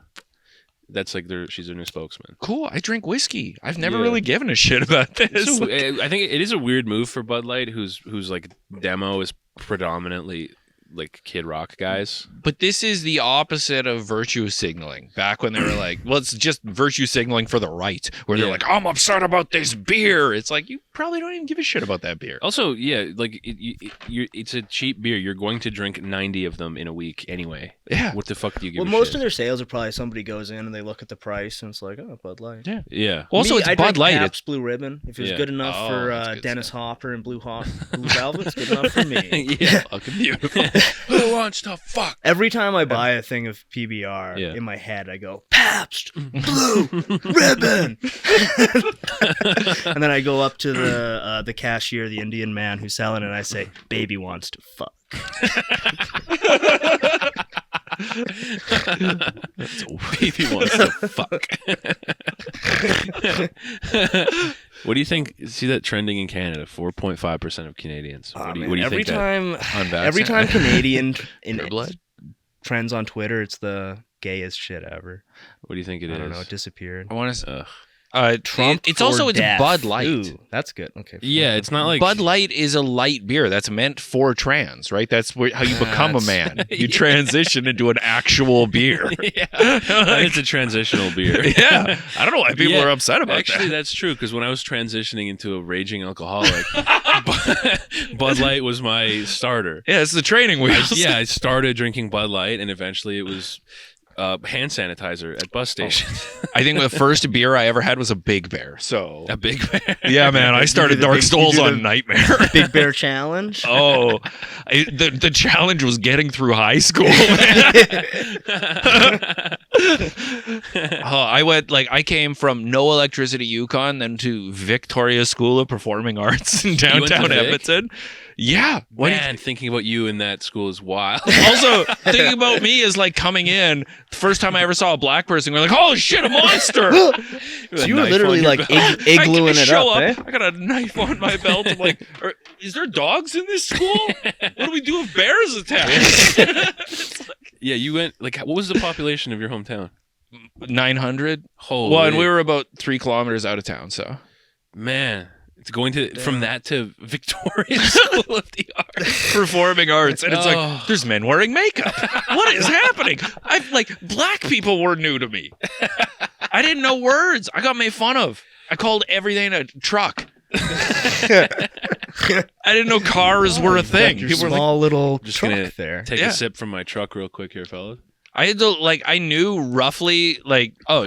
That's like she's their new spokesman. Cool. I drink whiskey. I've never Yeah. really given a shit about this. I think it is a weird move for Bud Light, whose like demo is predominantly like Kid Rock guys. But this is the opposite of virtue signaling. Back when they were like, well, it's just virtue signaling for the right, where they're like, I'm upset about this beer. It's like, you probably don't even give a shit about that beer. Also, yeah, like it's a cheap beer. You're going to drink 90 of them in a week anyway. Yeah. What the fuck do you give Well, a most shit? of their sales are probably somebody goes in and they look at the price and it's like, oh, Bud Light. Yeah. Yeah. Also, Me, it's I Bud drink Light. Pabst Blue Ribbon. If it was Yeah. good enough Oh, for that's good Dennis stuff. Hopper and Blue Velvet, it's good enough for me. Yeah. Fucking beautiful. Who wants to fuck? Every time I buy a thing of PBR, Yeah. in my head I go, Pabst Blue Ribbon. And then I go up to the cashier, the Indian man who's selling it, and I say, baby wants to fuck. Baby wants to fuck. What do you think? See that trending in Canada? 4.5% of Canadians. What do you every think? every time Canadian Pure blood? trends on Twitter, it's the gayest shit ever. What do you think it is? I don't know. It disappeared. I want to. Ugh. Trump. It's for also it's death. Bud Light. Ooh, that's good. Okay. Yeah, it's not like Bud Light is a light beer that's meant for trans, right? That's how you become a man. You transition into an actual beer. Yeah, it's a transitional beer. Yeah, I don't know why people Yeah, are upset about Actually, that. that's true because when I was transitioning into a raging alcoholic, Bud Light was my starter. Yeah, it's the training wheels. I started drinking Bud Light, and eventually it was hand sanitizer at bus stations. I think the first beer I ever had was a Big Bear. So A Big Bear. yeah, man, I started Dark Souls on Nightmare. Big Bear Challenge. Oh, the challenge was getting through high school. I came from no electricity Yukon, then to Victoria School of Performing Arts in went to downtown Vic? Edmonton. Yeah. Man, thinking about you in that school is wild. Also, thinking about me is like coming in, the first time I ever saw a black person, we're like, holy shit, a monster! So you were literally like iglooing it show up, eh? I got a knife on my belt. I'm like, is there dogs in this school? What do we do if bears attack? Yeah, you went like. What was the population of your hometown? 900. Holy. Well, and we were about 3 kilometers out of town, so. Man, it's going from that to Victoria School of the Arts. Performing arts, and it's Oh. like there's men wearing makeup. What is happening? Black people were new to me. I didn't know words. I got made fun of. I called everything a truck. I didn't know cars were a thing. Your People were like, small little Just truck gonna there. Take Yeah. a sip from my truck real quick here, fellas. I had to I knew roughly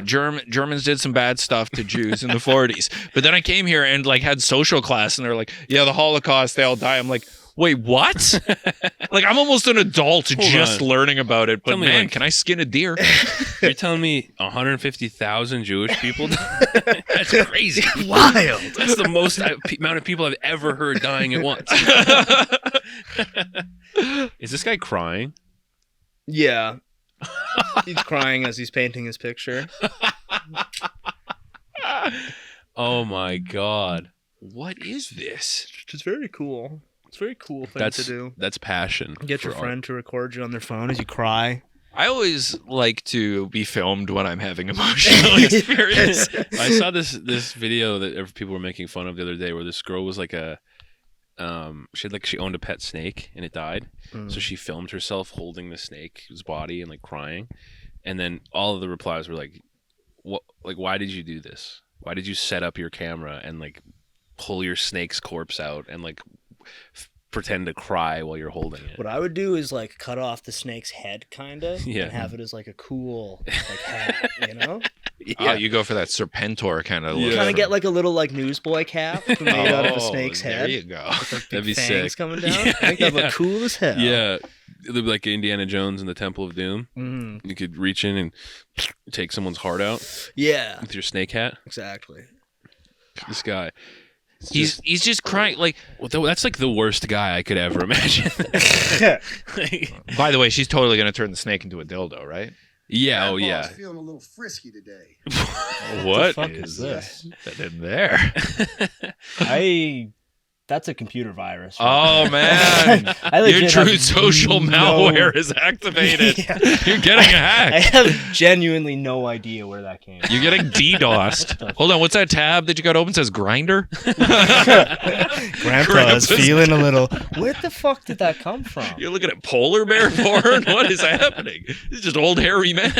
Germans did some bad stuff to Jews in the 40s, but then I came here and had social class, and they're like, yeah, the Holocaust, they all die. I'm like, wait, what? I'm almost an adult just on. learning about it, but Tell me, man, can I skin a deer? You're telling me 150,000 Jewish people? That's crazy. Wild. That's the most amount of people I've ever heard dying at once. Is this guy crying? Yeah. He's crying as he's painting his picture. Oh my god. What is this? It's very cool. It's a very cool thing to do. That's passion. Get your for friend to record you on their phone as you cry. I always like to be filmed when I'm having emotional experience. art. I saw this video that people were making fun of the other day where this girl was like she owned a pet snake and it died. So she filmed herself holding the snake's body and crying. And then all of the replies were like, "What? Why did you do this? Why did you set up your camera and pull your snake's corpse out and pretend to cry while you're holding it?" What I would do is cut off the snake's head, kinda, Yeah. and have it as a cool hat, you know? Oh, you go for that Serpentor kind of look. Yeah. Kind of get a little newsboy cap made out of a snake's there head. you go. That'd be Fangs sick. coming down. Yeah, I think that'd yeah. look cool as hell. Yeah, it'd be like Indiana Jones and the Temple of Doom. Mhm. You could reach in and take someone's heart out Yeah. with your snake hat. Exactly. This guy. He's just crying. Well, that's the worst guy I could ever imagine. By the way, she's totally gonna turn the snake into a dildo, right? Yeah, oh Grandpa's yeah. feeling a little frisky today. What fuck is this? that in there? I That's a computer virus. Oh man, I your legit true have social malware is activated. Yeah. You're getting a I hack. have genuinely no idea where that came from. You're getting DDoSed. Hold on, what's that tab that you got open? Says Grinder. Grandpa's feeling a little. Where the fuck did that come from? You're looking at polar bear porn. What is happening? This is just old hairy men.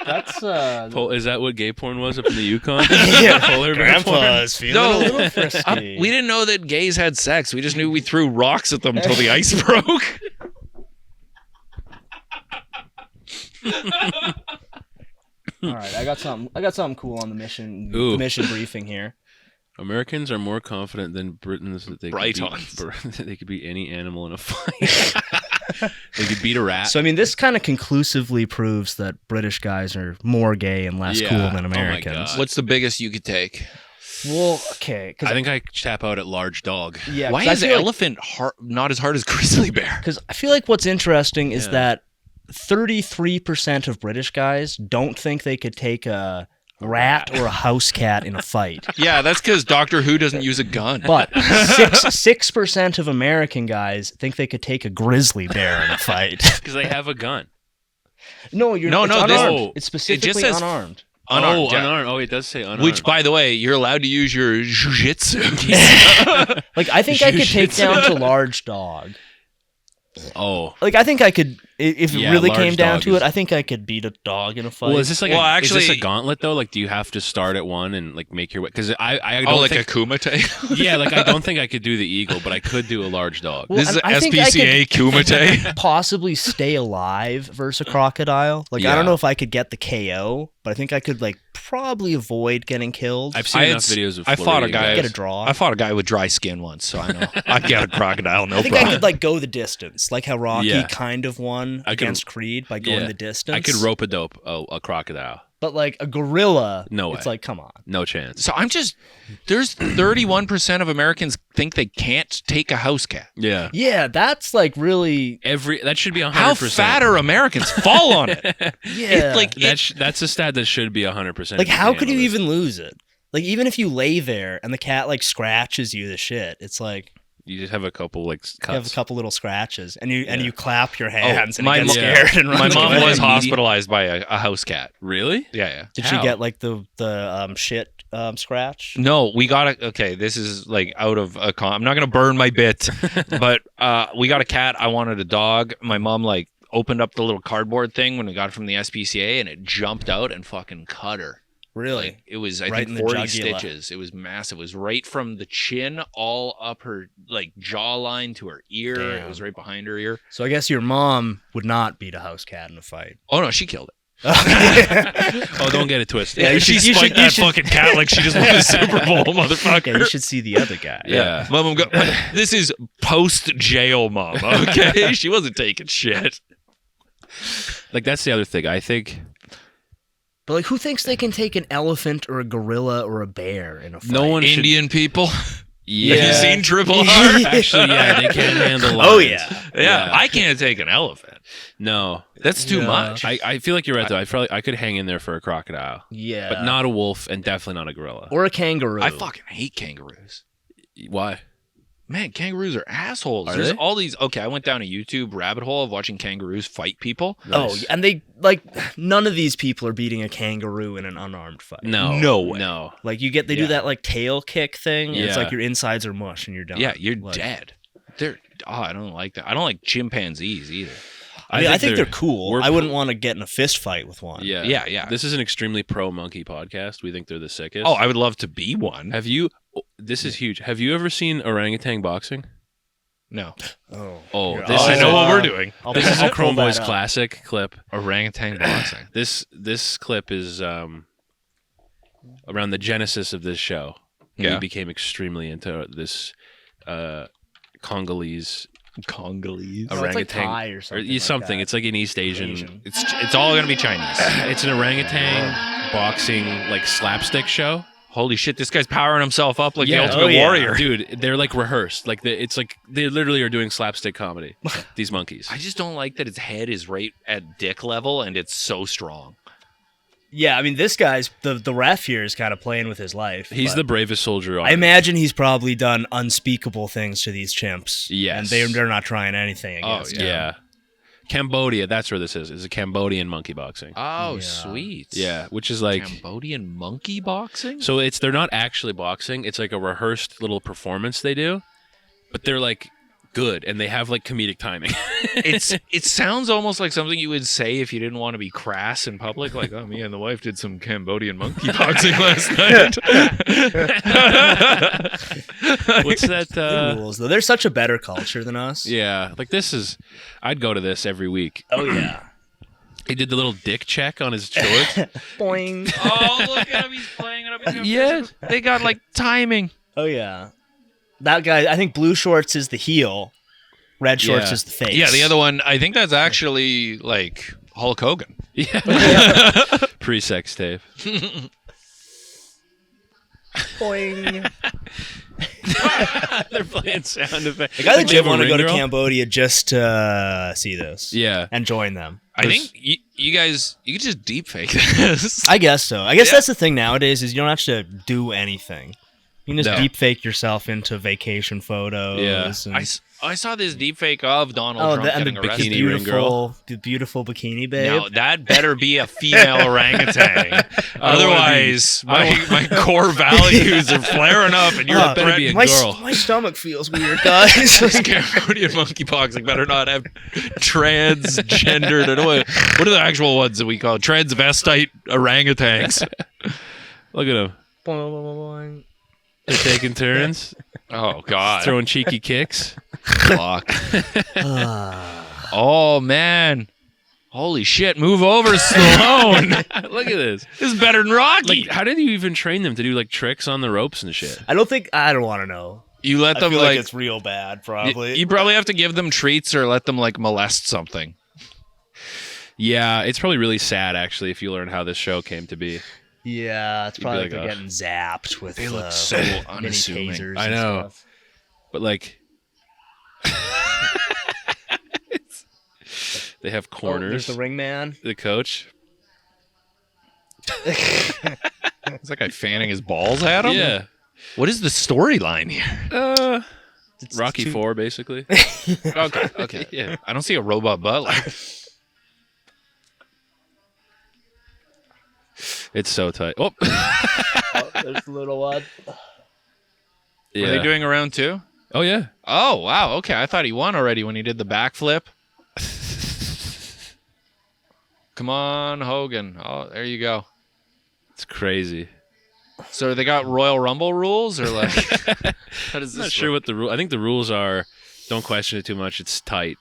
That's Is that what gay porn was up in the Yukon? yeah. Polar bear porn? Grandpa's feeling No. a little frisky. We didn't know that gays had sex. We just knew we threw rocks at them until the ice broke. All right, I got something cool on the mission. Ooh. The mission briefing here. Americans are more confident than Britons that they Britons. that they could beat any animal in a fight. They could beat a rat. So I mean, this kind of conclusively proves that British guys are more gay and less Yeah. cool Oh than my Americans. God. What's the biggest you could take? Well, okay, I think I tap out at large dog. yeah. Why 'cause I is feel like- elephant not as hard as grizzly bear? Because I feel like what's interesting is Yeah. that 33% of British guys don't think they could take a rat or a house cat in a fight. Yeah, that's because Doctor Who doesn't use a gun. But 6% of American guys think they could take a grizzly bear in a fight. Because they have a gun. No, you're No, it's no, this- unarmed. Oh, It's specifically just says- unarmed. Unarmed, yeah. Unarmed. Oh, it does say unarmed. Which, by the way, you're allowed to use your jujitsu. Like I think I could take down to large dog. Oh. Like I think I could if it Yeah, really large came down dog to is- it. I think I could beat a dog in a fight. Well, is this like Well, is this actually- a gauntlet though? Like, do you have to start at one and like make your way? Because I don't Oh, like think, a kumite? yeah, like I don't think I could do the eagle, but I could do a large dog. Well, This is I think I SPCA kumite. possibly stay alive versus a crocodile. Like I Yeah. don't know if I could get the KO, but I think I could like probably avoid getting killed. I've seen I enough had- videos of I fought a Floridian guy- guys. get a draw. I fought a guy with dry skin once, so I know. I'd get a crocodile, no I think problem. I could like go the distance, like how Rocky Yeah. kind of won I could- against Creed by going yeah. the distance. I could rope a dope a crocodile. but like a gorilla, No it's way. like come on. No chance. So there's 31% of Americans think they can't take a house cat. Yeah. Yeah, that's like really That should be 100%. How fat are Americans? Fall on it. yeah. That's a stat that should be 100%. like how could you analyst. even lose it? Like even if you lay there and the cat like scratches you to shit, it's like You just have a couple like cuts. you have a couple little scratches and you Yeah. clap your hands and my you get mom- scared and run My mom away. was hospitalized by a house cat. Really? Yeah. Did How? she get like the shit scratch? No, we got a. Okay, this is like out of a. I'm not gonna burn my bit, but we got a cat. I wanted a dog. My mom like opened up the little cardboard thing when we got it from the SPCA, and it jumped out and fucking cut her. Really? Like, it was, I Right think, in the 40 jugular. stitches. It was massive. It was right from the chin all up her like jawline to her ear. It Damn. was right behind her ear. So I guess your mom would not beat a house cat in a fight. Oh no, she killed it. Oh, don't get it twisted. Yeah, you she should- you spiked should- you that should- fucking cat like she just won the Super Bowl, motherfucker. Yeah, you should see the other guy. Yeah. Mom, this is post jail, mom. Okay, she wasn't taking shit. Like that's the other thing. I think But like, who thinks they can take an elephant or a gorilla or a bear in a fight? no one should. Indian people. Yeah. Have you seen Triple R? Actually, yeah, they can't handle lions. Oh yeah. Yeah, I can't take an elephant. No, That's too Yeah. much. I feel like you're right though. I could hang in there for a crocodile, Yeah. but not a wolf, and definitely not a gorilla. or a kangaroo. I fucking hate kangaroos. Why? Man, kangaroos are assholes. Are There's they? all these. Okay, I went down a YouTube rabbit hole of watching kangaroos fight people. Oh, Nice. and they like none of these people are beating a kangaroo in an unarmed fight. No, No way. no. Like they do Yeah. that like tail kick thing. And it's Yeah. like your insides are mush and you're done. Yeah, you're Like, dead. I don't like that. I don't like chimpanzees either. I think they're cool. we're I wouldn't want to get in a fist fight with one. Yeah, Yeah. This is an extremely pro monkey podcast. We think they're the sickest. Oh, I would love to be one. have you? This is huge. Have you ever seen orangutan boxing? No. Oh. Oh, You're- this I is know what a, we're doing. I'll this is a I'll pull Chromeboys that up. classic clip. Orangutan boxing. This clip is around the genesis of this show. Yeah. We became extremely into this Congolese Congolese. Oh, it's like orangutan Thai or something. like something. that. It's like an East Asian. Asian. It's all gonna be Chinese. It's an orangutan boxing like slapstick show. Holy shit! This guy's powering himself up like the Yeah. Ultimate Oh, yeah. Warrior. Dude, they're like rehearsed. Like it's like they literally are doing slapstick comedy. These monkeys. I just don't like that its head is right at dick level and it's so strong. Yeah, I mean, this guy's the ref here is kind of playing with his life. He's but the bravest soldier on I Earth. imagine he's probably done unspeakable things to these chimps. Yes. And they're not trying anything against him. Yeah. Cambodia, that's where this is. It's a Cambodian monkey boxing. Oh, Yeah. sweet. Yeah, which is like Cambodian monkey boxing? so they're not actually boxing. It's like a rehearsed little performance they do, but they're like good and they have like comedic timing. It sounds almost like something you would say if you didn't want to be crass in public, like, oh, me and the wife did some Cambodian monkey boxing last night. What's that? The rules, though. They're such a better culture than us. Yeah, like this is. I'd go to this every week. Oh, yeah. He did the little dick check on his shorts. Boing. Oh, look at him. He's playing it up. Yes. They got, like, timing. Oh, yeah. That guy, I think blue shorts is the heel. Red shorts Yeah. is the face. Yeah, the other one, I think that's actually, like, Hulk Hogan. Yeah. Pre-sex tape. Boing. They're playing sound effects. Like, I Like, they legit have a want to go to ring girl? Cambodia just to see this. Yeah. And join them. I think you guys, you could just deep fake this. I guess so. I guess Yeah. that's the thing nowadays is you don't have to do anything. You can just No. deep fake yourself into vacation photos. Yeah. And, I saw this deep fake of Donald Trump and getting the arrested. bikini ring girl. the beautiful bikini babe. No, that better be a female orangutan. Otherwise, my core values are flaring up, and you're Oh, better be a my, girl. my stomach feels weird, guys. Cambodian monkeypox better not have transgendered. I don't know what are the actual ones that we call transvestite orangutans? Look at them. Boing. They're taking turns, Oh God! throwing cheeky kicks. Fuck. Oh man! Holy shit! Move over, Stallone. Look at this. This is better than Rocky. Like, how did you even train them to do like tricks on the ropes and shit? I don't want to know. You let I them feel like it's real bad, probably. you probably have to give them treats or let them like molest something. Yeah, it's probably really sad actually if you learn how this show came to be. Yeah, it's You'd be probably like, like they're "Ugh." getting zapped with They look so mini unassuming. tasers I and know. stuff. But like, they have Oh, corners. there's the ring man. The coach. It's like guy fanning his balls at him. Yeah. What is the storyline here? Rocky 4, basically. Okay. Yeah. I don't see a robot butler. It's so tight. Oh. Oh, there's the little one. Yeah. Are they doing a round two? Oh, yeah. Oh wow. Okay, I thought he won already when he did the backflip. Come on, Hogan. Oh, there you go. It's crazy. So they got Royal Rumble rules, or like, how does this? I'm not sure work? what the rule. I think the rules are. Don't question it too much. It's tight.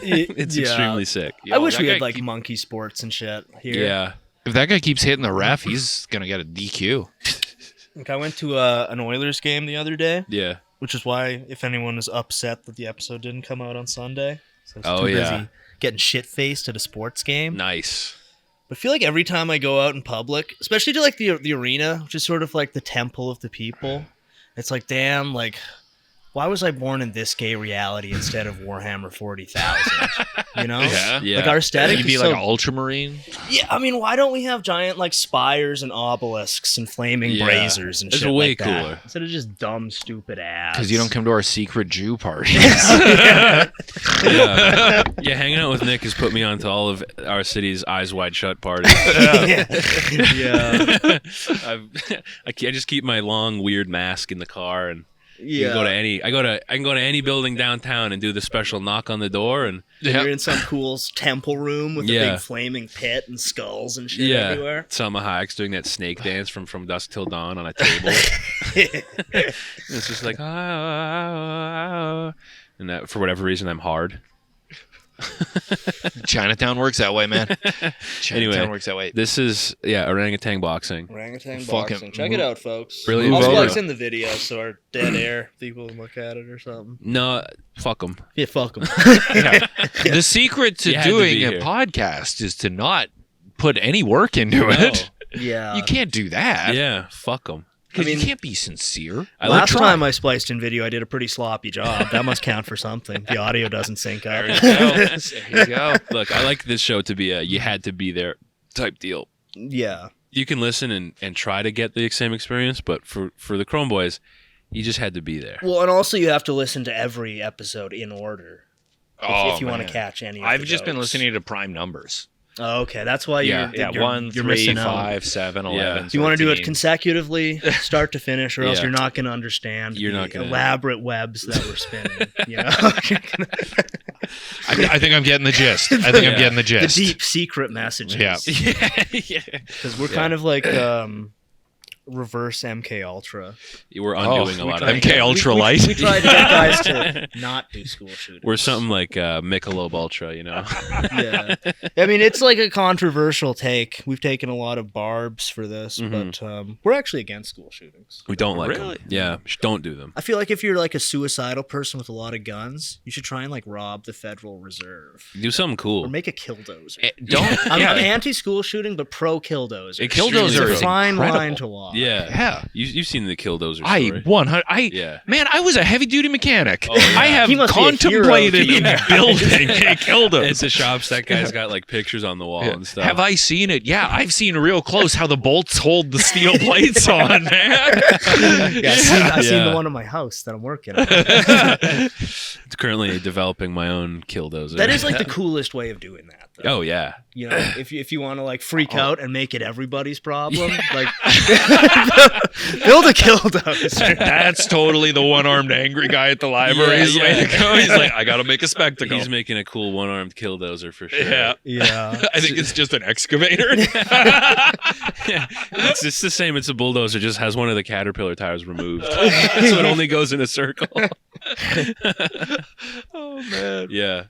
It's Yeah. extremely sick. Yo, I wish that we guy had like keep- monkey sports and shit here. Yeah. If that guy keeps hitting the ref, he's gonna get a DQ. Like I went to an Oilers game the other day, Yeah. which is why if anyone is upset that the episode didn't come out on Sunday, so I was Oh, too yeah. busy getting shit faced at a sports game. Nice. But I feel like every time I go out in public, especially to like the arena, which is sort of like the temple of the people, it's like, damn, like, why was I born in this gay reality instead of Warhammer 40,000? You know? Yeah. Like our aesthetic You'd be is like so- an ultramarine. Yeah, I mean, why don't we have giant like spires and obelisks and flaming Yeah. braziers and It's shit way like that? cooler. Instead of just dumb, stupid ass. Because you don't come to our secret Jew parties. Yeah. Yeah, hanging out with Nick has put me onto all of our city's eyes wide shut parties. yeah. Yeah. I just keep my long weird mask in the car, and you Yeah. can go to any. I can go to any building downtown and do the special knock on the door, and You're in some cool temple room with a Yeah. big flaming pit and skulls and shit everywhere. Salma Hayek's doing that snake dance from Dusk Till Dawn on a table. It's just like and that for whatever reason I'm hard. Chinatown works that way, man. Chinatown Anyway, works that way. This is orangutan boxing. Orangutan Fucking boxing. Check it out, folks. Really? I'll Move splice over. in the video so our dead air people look at it or something. No, fuck them. Yeah, fuck them. The secret to You had to doing be a here. podcast is to not put any work into it. Yeah. You can't do that. Yeah, fuck them. Because I mean- you can't be sincere. Last time I spliced in video, I did a pretty sloppy job. That must count for something. The audio doesn't sync up. There you go. Look, I like this show to be a you had to be there type deal. Yeah. You can listen and try to get the same experience, but for the Chrome Boys, you just had to be there. Well, and also you have to listen to every episode in order if you want to catch any. I've just been listening to prime numbers. Oh, okay, that's why you're 1, 3, missing out. 5, 7, 11. Yeah. If you want to do it 13. consecutively, start to finish, or else Yeah. you're not going to understand You're the not gonna- elaborate webs that we're spinning. You know, I think I'm getting the gist. I think I'm getting the the gist. deep secret messages. Yeah. Yeah. Because we're kind of like reverse MK Ultra. You were undoing a lot of MK Ultra We Light. tried to get guys to not do school shootings. We're something like Michelob Ultra, you know? Yeah. I mean, it's like a controversial take. We've taken a lot of barbs for this, but we're actually against school shootings. We don't like Really? them. Yeah, don't do them. I feel like if you're like a suicidal person with a lot of guns, you should try and like rob the Federal Reserve Do something cool. or make a Killdozer. Don't. I'm yeah. anti-school shooting, but pro Killdozer. A Killdozer It's is a fine incredible. line to walk. Yeah. Yeah. You've seen the Killdozer I story. 100. Yeah. Man, I was a heavy duty mechanic. Oh, yeah. I have He must be a hero contemplated to you. building a Killdozer. At the shops, that guy's got like pictures on the wall and stuff. Have I seen it? Yeah, I've seen real close how the bolts hold the steel plates on, man. Yeah, I've seen Yeah. the one in my house that I'm working on. Currently developing my own Killdozer. That is like the coolest way of doing that, though. Oh yeah. You know, if you want to like freak out and make it everybody's problem, like build a Killdozer. That's totally the one-armed angry guy at the library's Yeah, way yeah. to go. He's like, I gotta make a spectacle. He's making a cool one-armed Killdozer for sure. Yeah. Yeah. I think it's just an excavator. Yeah. It's just the same. It's a bulldozer. Just has one of the caterpillar tires removed, so it only goes in a circle. Oh man. Yeah.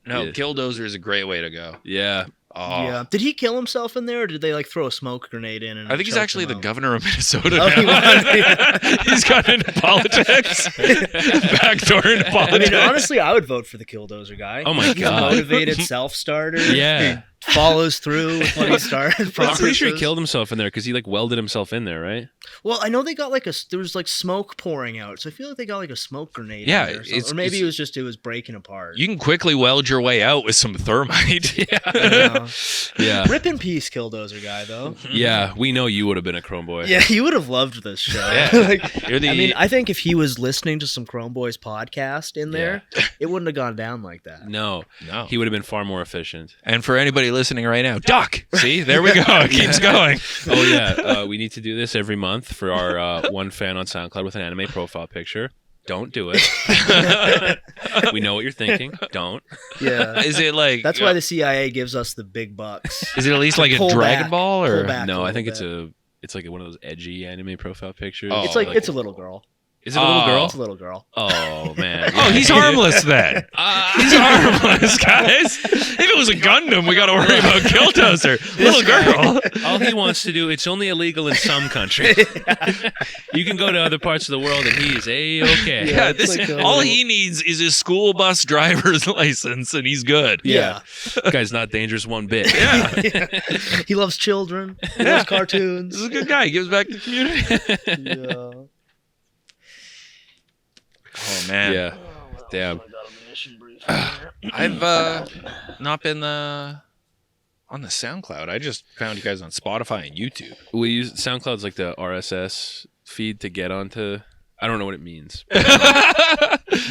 No, Yeah. Killdozer is a great way to go. Yeah. Oh. Yeah. Did he kill himself in there, or did they like throw a smoke grenade in? And I think he's choke actually him the out? governor of Minnesota Oh, he now. was. He's got into politics. Backdoor into I politics. mean, honestly, I would vote for the Killdozer guy. Oh my He's a God. motivated self-starter. Yeah. He follows through with what he started. I'm pretty sure he promises. killed himself in there because he like welded himself in there, right? Well, I know they got like there was like smoke pouring out, so I feel like they got like a smoke grenade. Yeah, in there or something. it's- or maybe it's- it was breaking apart. You can quickly weld your way out with some thermite. Yeah. Yeah. Rip in peace, Killdozer guy, though. Yeah. We know you would have been a Chrome Boy. Yeah, you would have loved this show. Yeah. Like, You're the- I mean, I think if he was listening to some Chrome Boys podcast in there, it wouldn't have gone down like that. No. No. He would have been far more efficient. And for anybody listening right now, duck. See, there we go. It keeps going. Oh yeah. We need to do this every month for our one fan on SoundCloud with an anime profile picture. Don't do it. We know what you're thinking. Don't. Yeah. Is it like? That's why the CIA gives us the big bucks. Is it at least like a Pull Dragon back. Ball or? Pull back. No, a I think little it's like one of those edgy anime profile pictures. Oh. It's like it's a little girl. Is it a little girl? It's a little girl. Oh man. Oh, he's harmless then. He's harmless, guys. If it was a Gundam, we got to worry about Killdozer. Little girl. All he wants to do, it's only illegal in some countries. You can go to other parts of the world and he is A-okay. Yeah, it's like a all little- he needs is his school bus driver's license, and he's good. Yeah. Guy's not dangerous one bit. He loves children. He loves cartoons. This is a good guy. He gives back to the community. Yeah. Oh man, Yeah. Damn. I've not been on the SoundCloud. I just found you guys on Spotify and YouTube. We use SoundCloud's like the RSS feed to get onto. I don't know what it means.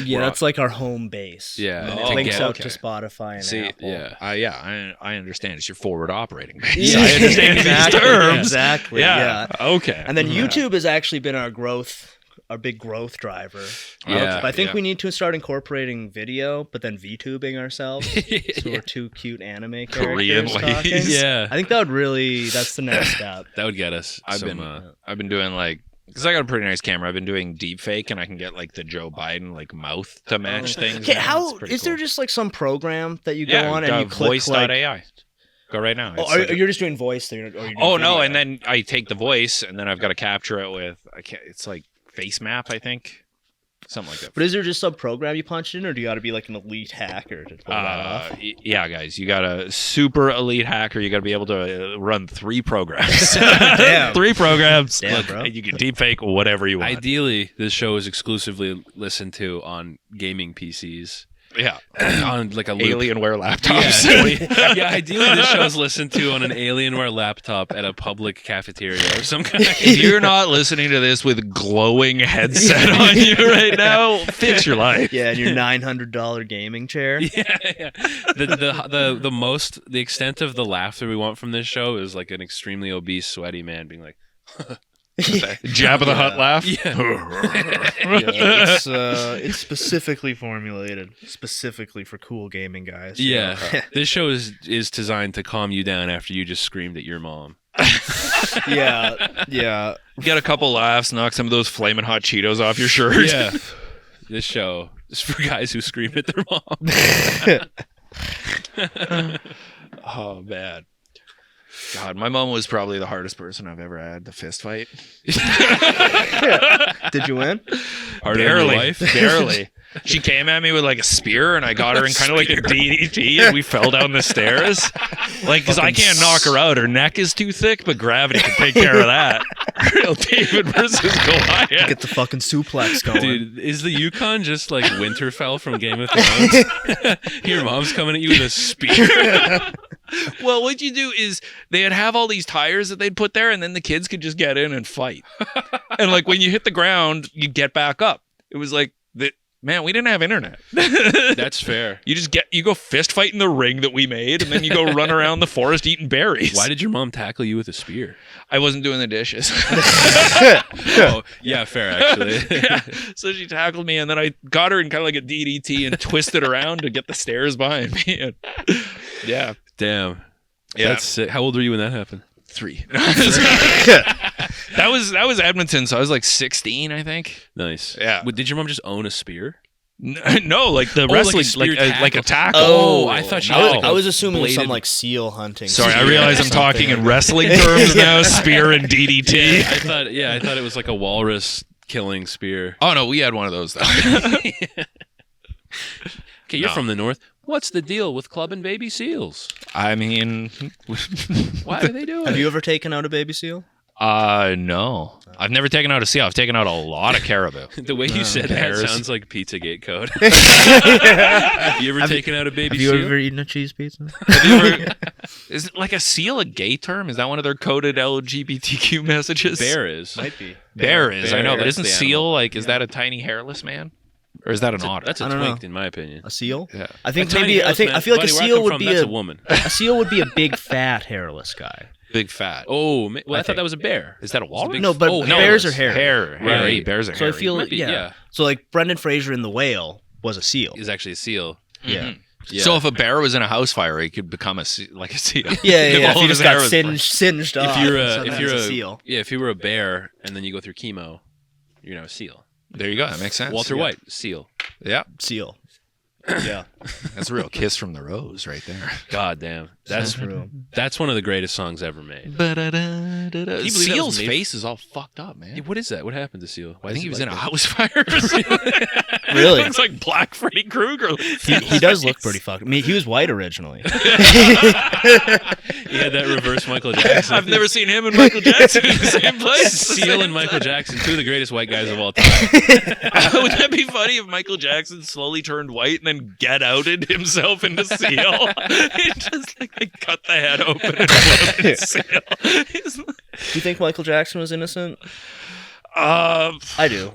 Yeah, that's like our home base. Yeah, And to it links get- out okay. to Spotify and See, Apple. Yeah. I understand. It's your forward operating base. Yeah, I understand exactly, these terms. Exactly. Yeah. Yeah. Okay. And then YouTube has actually been our big growth driver. Yeah, But I think yeah. we need to start incorporating video, but then VTubing ourselves. So we're two cute anime Korean characters talking. ladies. Yeah. I think that's the next step. That would get us. I've been doing like, because I got a pretty nice camera. I've been doing deep fake, and I can get like the Joe Biden like mouth to match things. Okay, now. how It's pretty is there cool. just like some program that you go on and got you click like? voice.ai. Go right now. Oh, It's like you're just doing voice, or you're doing oh no, video? and then I take the voice, and then I've got to capture it with. It's like face map, I think, something like that. But is there just some program you punch in, or do you got to be like an elite hacker to pull that off? Yeah, guys, you got a super elite hacker. You got to be able to run 3 programs. Damn. 3 programs. Damn, bro. And you can deep fake whatever you want. Ideally, this show is exclusively listened to on gaming PCs. Yeah. on like a loop. Alienware laptops. Yeah, ideally this show's listened to on an Alienware laptop at a public cafeteria or some kind of... If you're not listening to this with glowing headset on you right now, fix your life. Yeah, and your $900 gaming chair. Yeah. The extent of the laughter we want from this show is like an extremely obese, sweaty man being like, Jabba the Hutt laugh. Yeah, it's specifically formulated specifically for cool gaming guys. yeah. This show is designed to calm you down after you just screamed at your mom. Yeah. Get a couple laughs, knock some of those flaming hot Cheetos off your shirt. Yeah. This show is for guys who scream at their mom. Oh, man. God, my mom was probably the hardest person I've ever had to fist fight. Did you win? Harder than your Barely. wife? Barely. She came at me with like a spear, and I got her in kind of like a DDT, and we fell down the stairs. Like, because I can't knock her out. Her neck is too thick, but gravity can take care of that. Real David versus Goliath. Get the fucking suplex going. Dude, is the Yukon just like Winterfell from Game of Thrones? Your mom's coming at you with a spear. Well, what you do is they'd have all these tires that they'd put there, and then the kids could just get in and fight. And like when you hit the ground, you get back up. It was like that. Man, we didn't have internet. That's fair. You go fist fight in the ring that we made, and then you go run around the forest eating berries. Why did your mom tackle you with a spear? I wasn't doing the dishes. Oh, yeah, fair actually. Yeah. So she tackled me, and then I got her in kind of like a DDT and twisted around to get the stairs behind me. And yeah. Damn. Yeah. That's sick. How old were you when that happened? 3. That was Edmonton, so I was like 16, I think. Nice. Yeah. Did your mom just own a spear? No, like the Oh, like a wrestling, spear like a tackle. Oh, I thought she No. had like a I was assuming it was some bladed- like seal hunting. Sorry, I spear realize or I'm talking something. in wrestling terms now. Spear and DDT. I thought it was like a walrus killing spear. Oh no, we had one of those though. Okay, you're No. from the north. What's the deal with clubbing baby seals? I mean, Why do they do it? Have you ever taken out a baby seal? no, I've never taken out a seal. I've taken out a lot of carabou. The way you said that bears. sounds like Pizzagate code. You ever taken out a baby Have you seal? ever eaten a cheese pizza? Have you ever, is it like a seal a gay term? Is that one of their coded LGBTQ messages? Bear is. Might be. Bear is. I know, Bear, but that's isn't the seal animal. like? Is that a tiny hairless man, or is that an otter? That's a I don't twink, know. in my opinion. A seal? Yeah. I think A tiny maybe. I hairless think. man. I feel like Buddy, a where I seal come would from, be that's a a woman. A seal would be a big fat hairless guy. Big fat. Oh, well, I thought think. that was a bear. Is that a walrus? big- No, but Oh, bears hairless. are hairy. Hairy. Right. Bears are So I hairy. feel Might be, yeah. So like Brendan Fraser in The Whale was a seal. Is actually a seal. Yeah. Yeah. So if a bear was in a house fire, he could become like a seal. Yeah, If yeah. all If of you his just hair got was singed off. if you're a seal. yeah, if you were a bear and then you go through chemo, you're now a seal. There you go. That makes sense. Walter Yeah. White, seal. Yeah, Seal. Yeah. that's a real kiss from the rose right there. God damn, that's true. that's one of the greatest songs ever made. Seal's that was made- face is all fucked up, man. Hey, what is that? What happened to Seal? Why I is think he was in a that? house fire or something. Really? Looks like Black Freddy Krueger. He does look pretty fucked. I mean, he was white originally. He had that reverse Michael Jackson. I've never seen him and Michael Jackson in the same place. Seal and Michael Jackson, two of the greatest white guys of all time. Would that be funny if Michael Jackson slowly turned white and then get outed himself into Seal? He just like cut the head open and put him in Seal. He's like, Do you think Michael Jackson was innocent? I I do.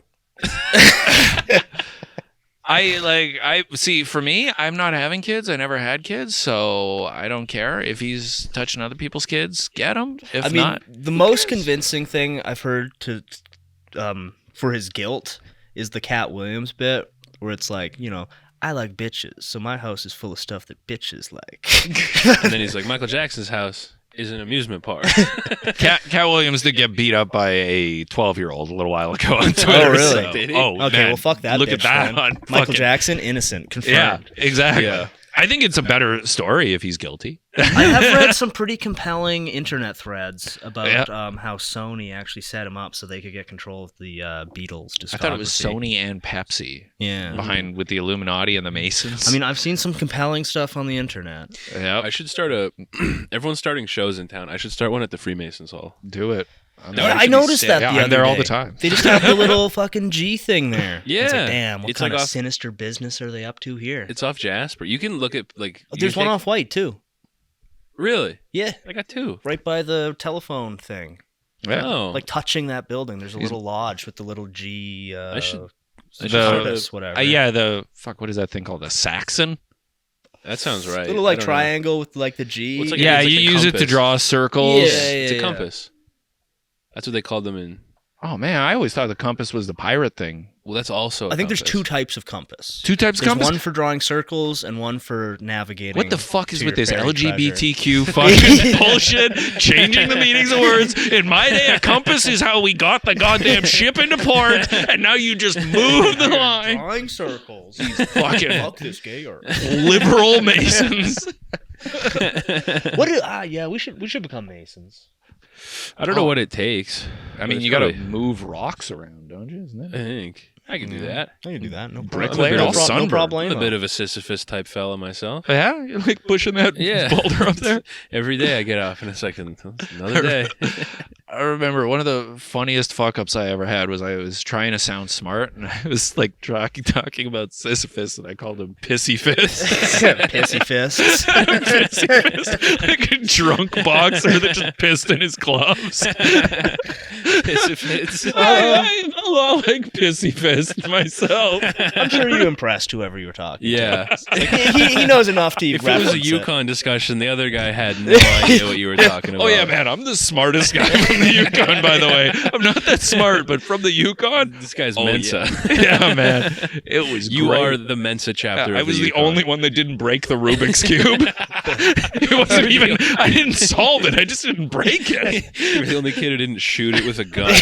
see. For me, I'm not having kids. I never had kids, so I don't care if he's touching other people's kids. Get him. If I mean, not, the most convincing thing I've heard for his guilt is the Cat Williams bit, where it's like, I like bitches, so my house is full of stuff that bitches like. And then he's like, Michael Jackson's house is an amusement park. Cat Williams did get beat up by a 12-year-old a little while ago on Twitter. really? so- Did he? Oh, Okay, man. well, fuck that. Look bitch, at that then. on Michael fucking- Jackson, innocent, confirmed. Yeah, exactly. Yeah. I think it's a better story if he's guilty. I have read some pretty compelling internet threads about Yeah. how Sony actually set him up so they could get control of the Beatles discography. I thought it was Sony and Pepsi Yeah. behind with the Illuminati and the Masons. I mean, I've seen some compelling stuff on the internet. yeah, I should start everyone's starting shows in town. I should start one at the Freemasons Hall. do it. I'm Yeah, there. I noticed that Yeah, the I'm other there all day. the time. They just have the little fucking G thing there. Yeah. It's like, damn, what It's kind like of off- sinister business are they up to here? It's off Jasper. You can look at like. you There's can one take- off White too. Really? Yeah, I got two. right by the telephone thing. Yeah. Oh, Like touching that building, there's a little lodge with the little G. I should The- compass, whatever. Yeah, what is that thing called? A Saxon? that sounds right. little I like don't know. triangle with like the G. Well, it's like Yeah, it's like you a use it to compass. draw circles. Yeah, It's a yeah. compass. That's what they called them in. Oh man, I always thought the compass was the pirate thing. Well, that's also. I think there's compass. two types of compass. Two types of There's compass. one for drawing circles and one for navigating. What the fuck is to with your this buried treasure. LGBTQ fucking bullshit? Changing the meanings of words. In my day, a compass is how we got the goddamn ship into port, and now you just move the line. Drawing circles. Fucking Fuck this gay art. liberal Masons. What? Yeah, we should become Masons. I don't know what it takes. I mean, It's you got to probably- move rocks around, don't you? Isn't I it? think I can do that. I can do that. No Bricklayer, no, all no sunburned. problem. I'm a bit of a Sisyphus type fella myself. Yeah, you're like pushing that Yeah. boulder up there. Every day I get up and it's like another day. I remember one of the funniest fuck ups I ever had was I was trying to sound smart and I was like talking about Sisyphus and I called him Pissy Fist. pissy fists. Pissy Fist. Like a drunk boxer that just pissed in his gloves. Sisyphus. I'm a lot like Pissy Fist myself. I'm sure you impressed whoever you were talking. Yeah. to. he knows enough to If it was a reference it. Yukon discussion, the other guy had no idea what you were talking about. Oh yeah, man, I'm the smartest guy from the Yukon, by the way. I'm not that smart, but from the Yukon, This guy's oh, Mensa. yeah, man, it was. You great. are the Mensa chapter. I of was the Yukon. only one that didn't break the Rubik's Cube. It wasn't even. I didn't solve it. I just didn't break it. You were the only kid who didn't shoot it with a gun.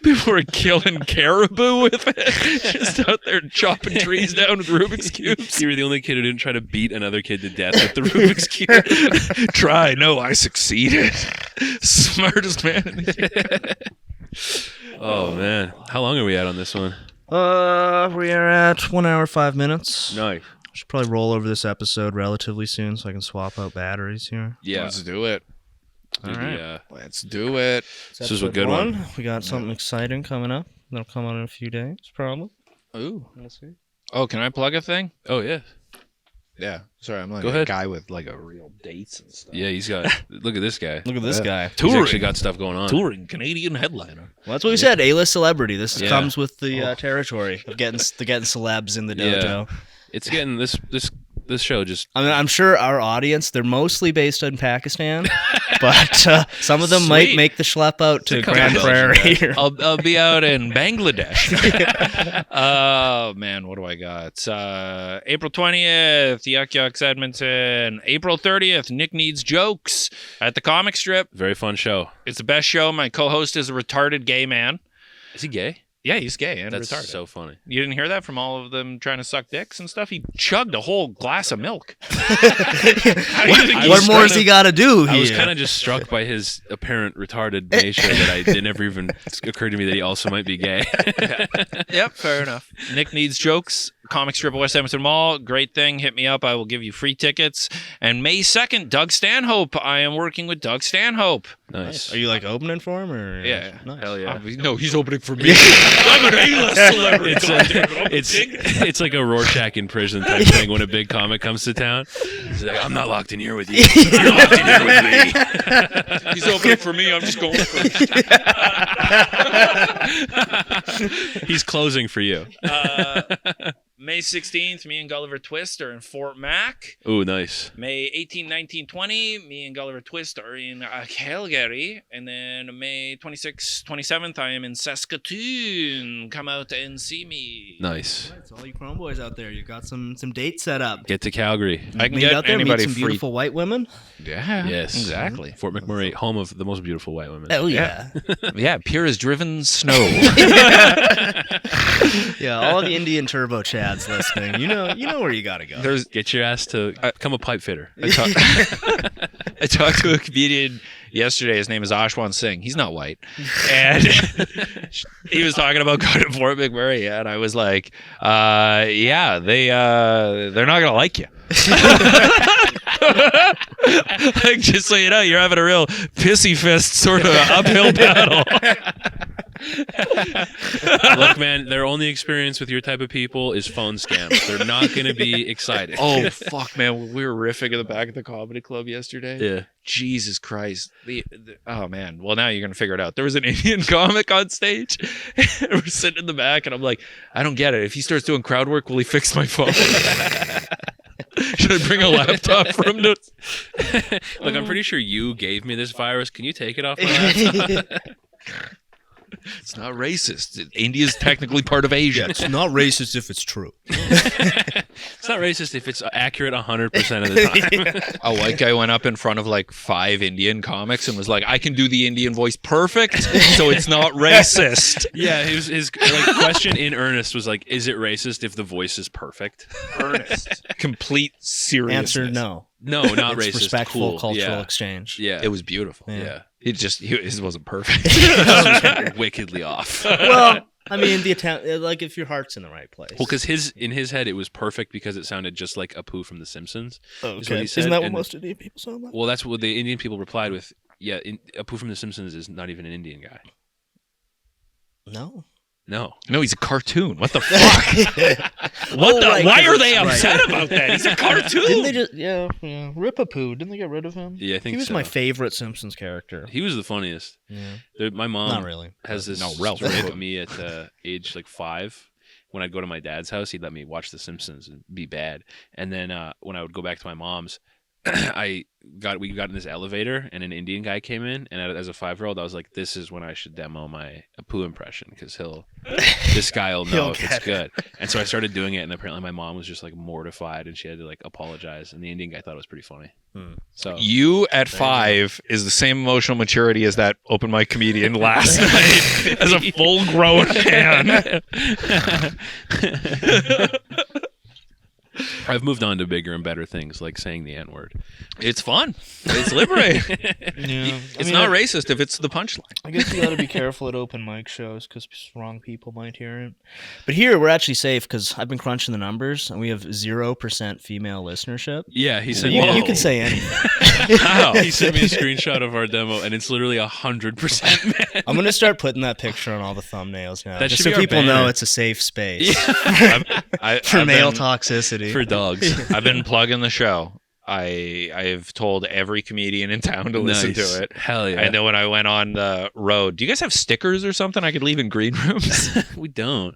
People were killing caribou with it. Just out there chopping trees down with Rubik's cubes. You were the only kid who didn't try to beat another kid to death with the Rubik's Cube. Try. No, I succeeded. Smartest man in the Oh, man. How long are we at on this one? We are at 1 hour 5 minutes. Nice. Should probably roll over this episode relatively soon so I can swap out batteries here. Yeah. Let's do it. All right. Let's do it. This is a good one. We got something exciting coming up. That'll come out in a few days, probably. Ooh. We'll see. Oh, can I plug a thing? Oh, yeah. Yeah. Sorry, I'm like Go a ahead. guy with like a real dates and stuff. Yeah, he's got. Look at this guy. Look at this guy. He's actually got stuff going on. Touring Canadian headliner. Well, that's what we said. A-list celebrity. This Yeah. comes with the territory of getting celebs in the dojo. Yeah. It's getting this show just. I mean, I'm sure our audience, they're mostly based in Pakistan, but some of them might Sweet. make the schlep out to a couple Grand Belgian Prairie. I'll be out in Bangladesh. Oh man, what do I got? April 20th, Yuck Yucks Edmonton. April 30th, Nick Needs Jokes at the comic strip. Very fun show. It's the best show. My co-host is a retarded gay man. Is he gay? Yeah, he's gay and That's retarded. so funny. You didn't hear that from all of them trying to suck dicks and stuff? He chugged a whole glass of milk. How do you think What he's more trying has to- he got to do I was here? kind of just struck by his apparent retarded nature that it never even occurred to me that he also might be gay. Yep, fair enough. Nick Needs Jokes, comic strip at West Edmonton Mall. Great thing. Hit me up. I will give you free tickets. And May 2nd, Doug Stanhope. I am working with Doug Stanhope. Nice. Are you like opening for him or? Yeah. Nice. Hell yeah. No, he's opening for me. I'm an A-list celebrity. It's like a Rorschach in prison type thing when a big comic comes to town. He's like, I'm not locked in here with you. You're locked in here with me. He's opening for me. I'm just going first. He's closing for you. May 16th, me and Gulliver Twist are in Fort Mac. Ooh, nice. May 18, 19, 20, me and Gulliver Twist are in Calgary. And then May 26th, 27th, I am in Saskatoon. Come out and see me. Nice. It's all you Chromeboys out there. You got some dates set up. Get to Calgary. I can Meet get out there, meet anybody some free. beautiful white women. Yeah. Yes. Exactly. Fort McMurray, home of the most beautiful white women. Oh yeah, Yeah, pure as driven snow. yeah. All the Indian turbo chads listening, you know where you gotta go. There's Get your ass to become a pipe fitter. I talked to a comedian yesterday. His name is Ashwan Singh. He's not white. And he was talking about going to Fort McMurray. And I was like, yeah, they're not going to like you. Like, just so you know, you're having a real pissy fist sort of uphill battle. Look, man, their only experience with your type of people is phone scams. They're not going to be excited. Oh, fuck, man. When we were riffing in the back of the comedy club yesterday. Yeah. Jesus Christ. Oh, man. Well, now you're going to figure it out. There was an Indian comic on stage. And we're sitting in the back, and I'm like, I don't get it. If he starts doing crowd work, will he fix my phone? Should I bring a laptop for him to... Look, I'm pretty sure you gave me this virus. Can you take it off my laptop? It's not racist. India's technically part of Asia. Yeah, it's not racist if it's true. It's not racist if it's accurate 100% of the time. A white guy went up in front of like 5 Indian comics and was like, I can do the Indian voice perfect, so it's not racist. Yeah, his like, question in earnest was like, is it racist if the voice is perfect? Earnest. Complete seriousness. Answer no. No, not It's racist. respectful Cool. cultural Yeah. exchange. Yeah. It was beautiful. Yeah. His wasn't perfect. Wickedly off. Well, I mean, the attempt, like, if your heart's in the right place. Well, because in his head it was perfect because it sounded just like Apu from The Simpsons. Oh, is what he said. Isn't that what And- most Indian people sound like? Well, that's what the Indian people replied with. Yeah, Apu from The Simpsons is not even an Indian guy. No. No. No, he's a cartoon. What the fuck? What the? right, Why 'cause are they it's upset right. about that? He's a cartoon. Didn't they just, yeah, Rip Apu, didn't they get rid of him? Yeah, I think He was so. my favorite Simpsons character. He was the funniest. Yeah. My mom Not really. has this No, Ralph. story about me at age like 5. When I'd go to my dad's house, he'd let me watch The Simpsons and be bad. And then when I would go back to my mom's, we got in this elevator and an Indian guy came in, and as a 5-year-old, I was like, "This is when I should demo my Apu impression because this guy will know He'll if it's get good." And so I started doing it, and apparently my mom was just like mortified, and she had to like apologize. And the Indian guy thought it was pretty funny. So You at 5 is the same emotional maturity as that open mic comedian last night as a full-grown man. I've moved on to bigger and better things like saying the N-word. It's fun. It's liberating. Yeah. It's not racist if it's the punchline. I guess you got to be careful at open mic shows because wrong people might hear it. But here we're actually safe because I've been crunching the numbers and we have 0% female listenership. Yeah, he So sent you, me. you can say anything. Wow. He sent me a screenshot of our demo, and it's literally 100% men. I'm gonna start putting that picture on all the thumbnails now, That just should so be our people know banner. it's a safe space I've for male been- toxicity. For dogs. I've been plugging the show. I've told every comedian in town to listen Nice. to it. Hell yeah. And then when I went on the road, do you guys have stickers or something I could leave in green rooms? We don't.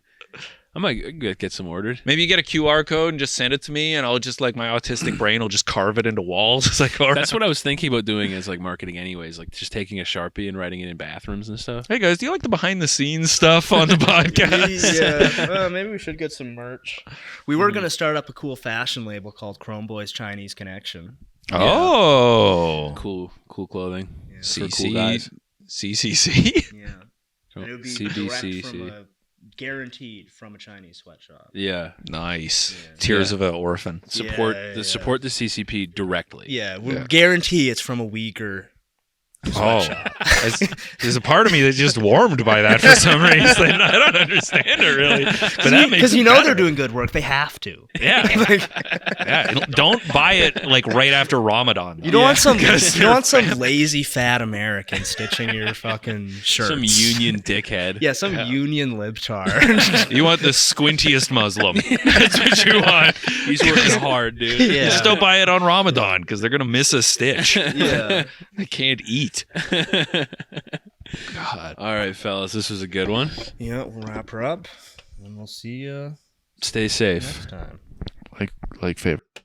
I might get some ordered. Maybe you get a QR code and just send it to me, and I'll just, like, my autistic brain will just carve it into walls. It's like, all right. That's what I was thinking about doing as like marketing anyways, like just taking a Sharpie and writing it in bathrooms and stuff. Hey guys, do you like the behind the scenes stuff on the podcast? Yeah, maybe we should get some merch. We were gonna start up a cool fashion label called Chromeboys Chinese Connection. Oh. Cool clothing. Yeah. For cool guys. CCC. Yeah, and it would be direct from CBCC. guaranteed from a Chinese sweatshop. Yeah. Nice. Yeah. Tears Yeah. of an orphan. Support Yeah. support the CCP directly. Yeah, we Yeah. guarantee it's from a Uyghur. Oh, there's a part of me that just warmed by that for some reason. I don't understand it really, but that makes Because it you know better. they're doing good work, they have to. Yeah. Yeah. Don't buy it like right after Ramadan. You don't want some Because you don't want they're some lazy fat American stitching your fucking shirts. Some union dickhead. Yeah, some union libtard. You want the squintiest Muslim. That's what you want. He's working hard, dude. Yeah. Just don't buy it on Ramadan because they're gonna miss a stitch. Yeah. They can't eat. God. All right, fellas, this was a good one. Yeah, we'll wrap her up, and we'll see you Stay safe. next time. Like favorite.